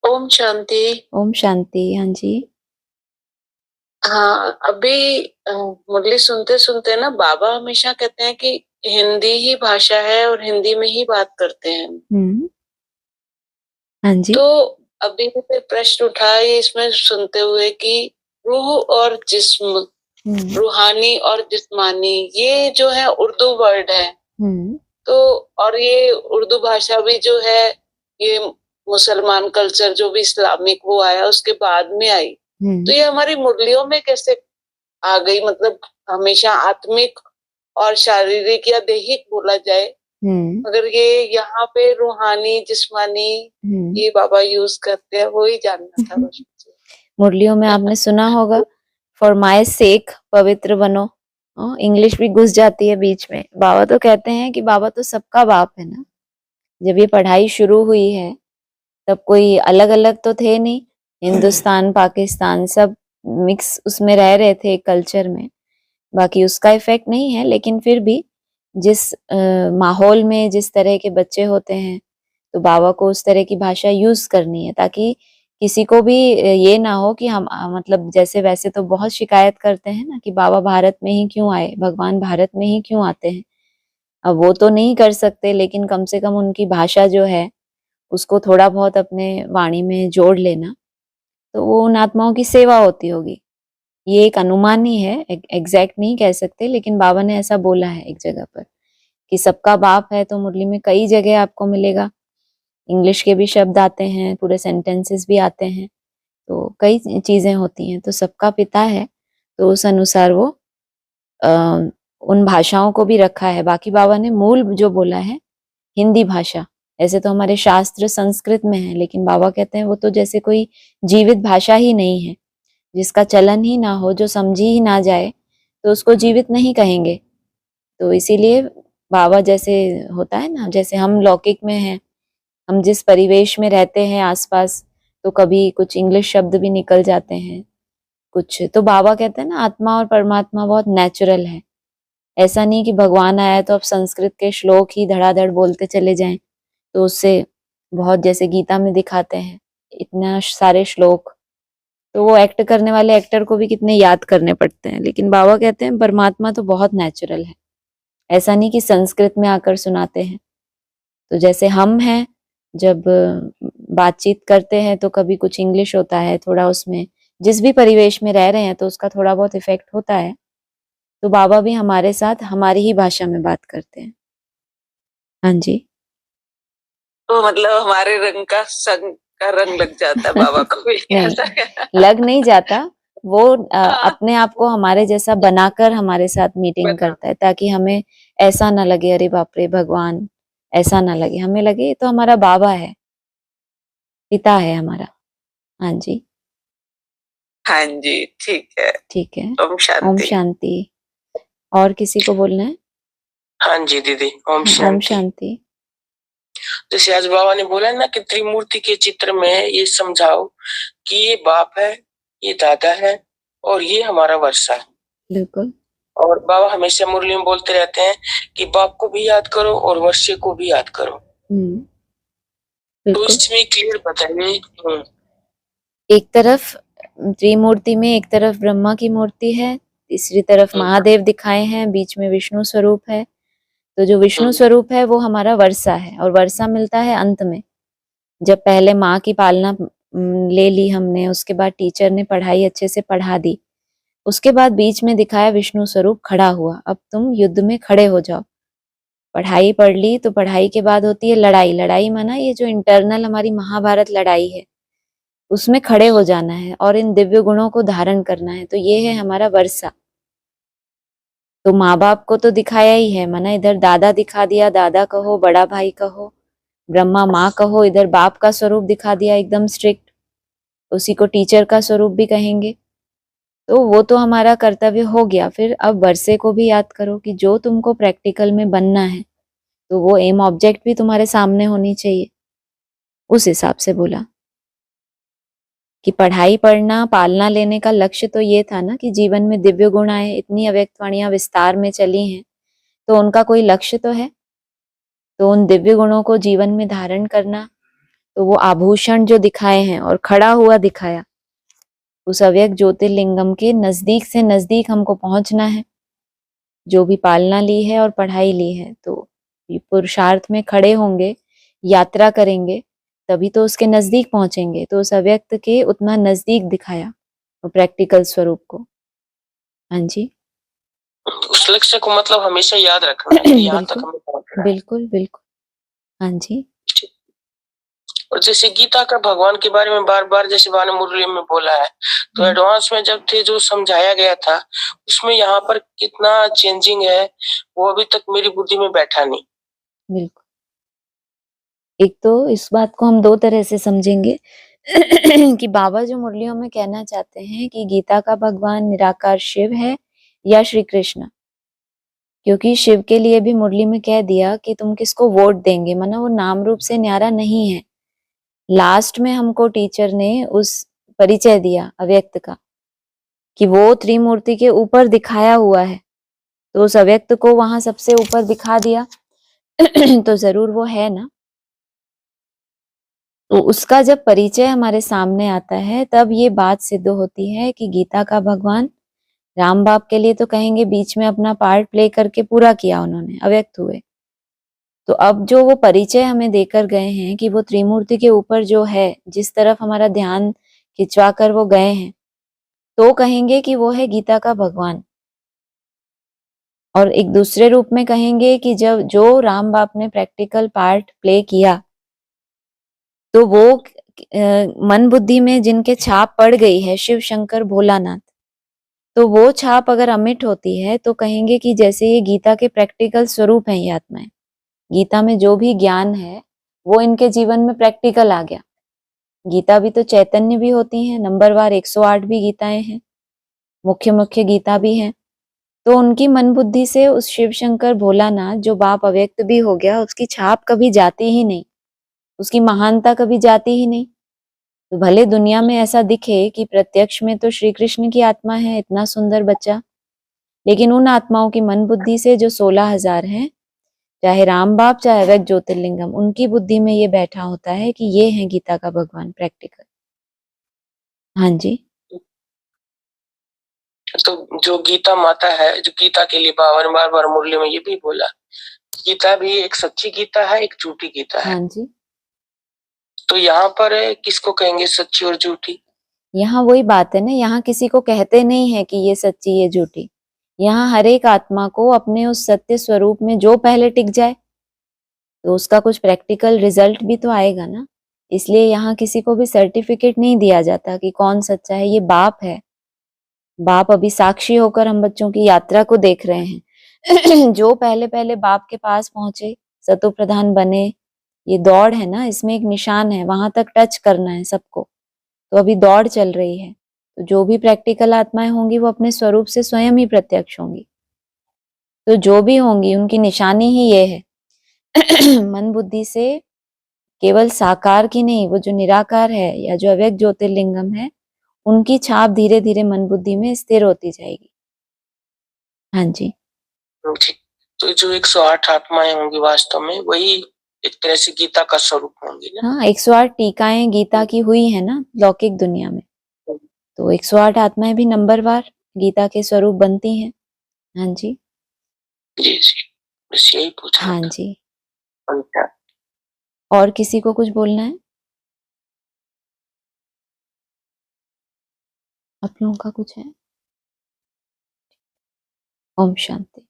ओम शांति। ओम शांति। हाँ जी। हाँ, अभी मुरली सुनते सुनते ना बाबा हमेशा कहते हैं कि हिंदी ही भाषा है और हिंदी में ही बात करते हैं। हाँ जी। तो अभी फिर प्रश्न उठा ये इसमें सुनते हुए कि रूह और जिस्म, रूहानी और जिस्मानी, ये जो है उर्दू वर्ड है। तो और ये उर्दू भाषा भी जो है, ये मुसलमान कल्चर जो भी इस्लामिक वो आया उसके बाद में आई। तो ये हमारी मुरलियों में कैसे आ गई? मतलब हमेशा आत्मिक और शारीरिक या दैहिक बोला जाए, मगर ये यहाँ पे रूहानी जिस्मानी ये बाबा यूज करते हैं, वो ही जानना था बस। मुरलियों में आपने सुना होगा, फॉर माय सेक पवित्र बनो। इंग्लिश भी घुस जाती है बीच में। बाबा तो कहते हैं कि बाबा तो सबका बाप है ना। जब ये पढ़ाई शुरू हुई है तब कोई अलग अलग तो थे नहीं, हिंदुस्तान पाकिस्तान सब मिक्स उसमें रह रहे थे कल्चर में। बाकी उसका इफेक्ट नहीं है, लेकिन फिर भी जिस माहौल में जिस तरह के बच्चे होते हैं, तो बाबा को उस तरह की भाषा यूज करनी है, ताकि किसी को भी ये ना हो कि हम मतलब जैसे वैसे तो बहुत शिकायत करते हैं ना कि बाबा भारत में ही क्यों आए, भगवान भारत में ही क्यों आते हैं। अब वो तो नहीं कर सकते, लेकिन कम से कम उनकी भाषा जो है उसको थोड़ा बहुत अपने वाणी में जोड़ लेना, तो वो उन आत्माओं की सेवा होती होगी। ये एक अनुमान ही है, एग्जैक्ट नहीं कह सकते, लेकिन बाबा ने ऐसा बोला है एक जगह पर कि सबका बाप है। तो मुरली में कई जगह आपको मिलेगा, इंग्लिश के भी शब्द आते हैं, पूरे सेंटेंसेस भी आते हैं, तो कई चीजें होती हैं। तो सबका पिता है, तो उस अनुसार वो उन भाषाओं को भी रखा है। बाकी बाबा ने मूल जो बोला है हिंदी भाषा, ऐसे तो हमारे शास्त्र संस्कृत में है, लेकिन बाबा कहते हैं वो तो जैसे कोई जीवित भाषा ही नहीं है, जिसका चलन ही ना हो, जो समझी ही ना जाए, तो उसको जीवित नहीं कहेंगे। तो इसीलिए बाबा जैसे होता है ना, जैसे हम लौकिक में हैं, हम जिस परिवेश में रहते हैं आसपास, तो कभी कुछ इंग्लिश शब्द भी निकल जाते हैं कुछ। तो बाबा कहते हैं ना, आत्मा और परमात्मा बहुत नेचुरल है। ऐसा नहीं कि भगवान आया तो अब संस्कृत के श्लोक ही धड़ाधड़ बोलते चले जाएं, तो उससे बहुत, जैसे गीता में दिखाते हैं इतना सारे श्लोक, तो वो एक्ट करने वाले एक्टर को भी कितने याद करने पड़ते हैं। लेकिन बाबा कहते हैं परमात्मा तो बहुत नेचुरल है, ऐसा नहीं कि संस्कृत में आकर सुनाते हैं। तो जैसे हम हैं, जब बातचीत करते हैं तो कभी कुछ इंग्लिश होता है थोड़ा उसमें, जिस भी परिवेश में रह रहे हैं तो उसका थोड़ा बहुत इफेक्ट होता है। तो बाबा भी हमारे साथ हमारी ही भाषा में बात करते हैं। हाँ जी। तो मतलब हमारे रंग का संग का रंग लग जाता है बाबा को भी। नहीं, लग नहीं जाता, वो अपने आप को हमारे जैसा बनाकर हमारे साथ मीटिंग करता है, ताकि हमें ऐसा ना लगे अरे बाप रे भगवान, ऐसा ना लगे, हमें लगे ये तो हमारा बाबा है, पिता है हमारा। हाँ जी। हाँ जी, ठीक है। ठीक है, ओम शांति। ओम शांति। और किसी को बोलना है? हाँ जी दीदी, ओम हाँ, ओम शांति। शांति। जैसे आज बाबा ने बोला ना कि त्रिमूर्ति के चित्र में ये समझाओ कि ये बाप है, ये दादा है और ये हमारा वर्षा है। बिल्कुल। और बाबा हमेशा मुरली में बोलते रहते हैं कि बाप को भी याद करो और वर्षे को भी याद करो। तो इसमें क्लियर बताइए। एक तरफ त्रिमूर्ति में एक तरफ ब्रह्मा की मूर्ति है, तीसरी तरफ महादेव दिखाए हैं, बीच में विष्णु स्वरूप है। तो जो विष्णु स्वरूप है वो हमारा वर्षा है, और वर्षा मिलता है अंत में, जब पहले माँ की पालना ले ली हमने, उसके बाद टीचर ने पढ़ाई अच्छे से पढ़ा दी, उसके बाद बीच में दिखाया विष्णु स्वरूप खड़ा हुआ, अब तुम युद्ध में खड़े हो जाओ। पढ़ाई पढ़ ली तो पढ़ाई के बाद होती है लड़ाई। लड़ाई माना ये जो इंटरनल हमारी महाभारत लड़ाई है, उसमें खड़े हो जाना है और इन दिव्य गुणों को धारण करना है। तो ये है हमारा वर्षा। तो माँ बाप को तो दिखाया ही है, माना इधर दादा दिखा दिया, दादा कहो, बड़ा भाई कहो, ब्रह्मा माँ कहो, इधर बाप का स्वरूप दिखा दिया एकदम स्ट्रिक्ट, उसी को टीचर का स्वरूप भी कहेंगे। तो वो तो हमारा कर्तव्य हो गया। फिर अब वर्षे को भी याद करो कि जो तुमको प्रैक्टिकल में बनना है, तो वो एम ऑब्जेक्ट भी तुम्हारे सामने होनी चाहिए। उस हिसाब से बोला कि पढ़ाई पढ़ना, पालना लेने का लक्ष्य तो ये था ना कि जीवन में दिव्य गुण आए। इतनी अव्यक्तवाणियां विस्तार में चली हैं, तो उनका कोई लक्ष्य तो है। तो उन दिव्य गुणों को जीवन में धारण करना, तो वो आभूषण जो दिखाए हैं और खड़ा हुआ दिखाया, उस अव्यक्त ज्योतिर्लिंगम के नजदीक से नजदीक हमको पहुंचना है। जो भी पालना ली है और पढ़ाई ली है, तो पुरुषार्थ में खड़े होंगे, यात्रा करेंगे, तभी तो उसके नजदीक पहुंचेंगे। तो उस अव्यक्त के उतना नजदीक दिखाया और प्रैक्टिकल स्वरूप को। हाँ जी, उस लक्ष्य को मतलब हमेशा याद रखना है कि यहाँ तक हमें पहुंचना है। बिल्कुल बिल्कुल। हाँ जी। और जैसे गीता का भगवान के बारे में बार बार जैसे वाणी मुरली में बोला है, तो एडवांस में जब थे जो समझाया गया था, उसमें यहाँ पर कितना चेंजिंग है वो अभी तक मेरी बुद्धि में बैठा नहीं। बिल्कुल। एक तो इस बात को हम दो तरह से समझेंगे कि बाबा जो मुरलियों में कहना चाहते हैं कि गीता का भगवान निराकार शिव है या श्री कृष्ण, क्योंकि शिव के लिए भी मुरली में कह दिया कि तुम किसको वोट देंगे, माना वो नाम रूप से न्यारा नहीं है। लास्ट में हमको टीचर ने उस परिचय दिया अव्यक्त का कि वो त्रिमूर्ति के ऊपर दिखाया हुआ है, तो उस अव्यक्त को वहां सबसे ऊपर दिखा दिया तो जरूर वो है ना। तो उसका जब परिचय हमारे सामने आता है, तब ये बात सिद्ध होती है कि गीता का भगवान राम बाप के लिए तो कहेंगे बीच में अपना पार्ट प्ले करके पूरा किया उन्होंने, अव्यक्त हुए। तो अब जो वो परिचय हमें देकर गए हैं कि वो त्रिमूर्ति के ऊपर जो है, जिस तरफ हमारा ध्यान खिंचवा कर वो गए हैं, तो कहेंगे कि वो है गीता का भगवान। और एक दूसरे रूप में कहेंगे कि जब जो राम बाप ने प्रैक्टिकल पार्ट प्ले किया, तो वो मन बुद्धि में जिनके छाप पड़ गई है, शिव शंकर भोलानाथ, तो वो छाप अगर अमिट होती है, तो कहेंगे कि जैसे ये गीता के प्रैक्टिकल स्वरूप हैं ये आत्माएं। गीता में जो भी ज्ञान है वो इनके जीवन में प्रैक्टिकल आ गया। गीता भी तो चैतन्य भी होती है, नंबरवार 108 भी गीताएं हैं, मुख्य मुख्य गीता भी हैं। तो उनकी मन बुद्धि से उस शिव शंकर भोलानाथ जो बाप अव्यक्त भी हो गया, उसकी छाप कभी जाती ही नहीं, उसकी महानता कभी जाती ही नहीं। तो भले दुनिया में ऐसा दिखे कि प्रत्यक्ष में तो श्री कृष्ण की आत्मा है, इतना सुंदर बच्चा, लेकिन उन आत्माओं की मन बुद्धि से जो 16,000 हैं, चाहे राम बाप चाहे अव्यक्त ज्योतिर्लिंगम, उनकी बुद्धि में ये बैठा होता है कि ये है गीता का भगवान प्रैक्टिकल। हाँ जी। तो जो गीता माता है, जो गीता के लिए बाबा ने बार बार मुरली में ये भी बोला, गीता भी एक सच्ची गीता है, एक झूठी गीता है। हाँ जी। तो यहाँ पर किसको कहेंगे सच्ची और झूठी? यहाँ वही बात है ना, यहाँ किसी को कहते नहीं है कि ये सच्ची ये झूठी। यहाँ हर एक आत्मा को अपने उस सत्य स्वरूप में जो पहले टिक जाए, तो उसका कुछ प्रैक्टिकल रिजल्ट भी तो आएगा ना। इसलिए यहाँ किसी को भी सर्टिफिकेट नहीं दिया जाता कि कौन सच्चा है। ये बाप है, बाप अभी साक्षी होकर हम बच्चों की यात्रा को देख रहे हैं जो पहले पहले बाप के पास पहुंचे, सतो प्रधान बने, ये दौड़ है ना, इसमें एक निशान है, वहां तक टच करना है सबको। तो अभी दौड़ चल रही है। तो जो भी प्रैक्टिकल आत्माएं होंगी वो अपने स्वरूप से स्वयं ही प्रत्यक्ष होंगी। तो जो भी होंगी उनकी निशानी ही ये है मन बुद्धि से केवल साकार की नहीं, वो जो निराकार है या जो अव्यक्त ज्योतिर्लिंगम है, उनकी छाप धीरे धीरे मन बुद्धि में स्थिर होती जाएगी। हाँ जी। तो जो 108 आत्माएं होंगी वास्तव में वही एक तरह से गीता का स्वरूप होंगी ना। हाँ, 108 टीकाएं गीता की हुई है ना लौकिक दुनिया में, तो 108 आत्माएं भी नंबरवार गीता के स्वरूप बनती हैं। हाँ जी। जी जी, बस यही पूछना हाँ था। जी। अच्छा, और किसी को कुछ बोलना है? आप लोगों का कुछ है? ओम शांति।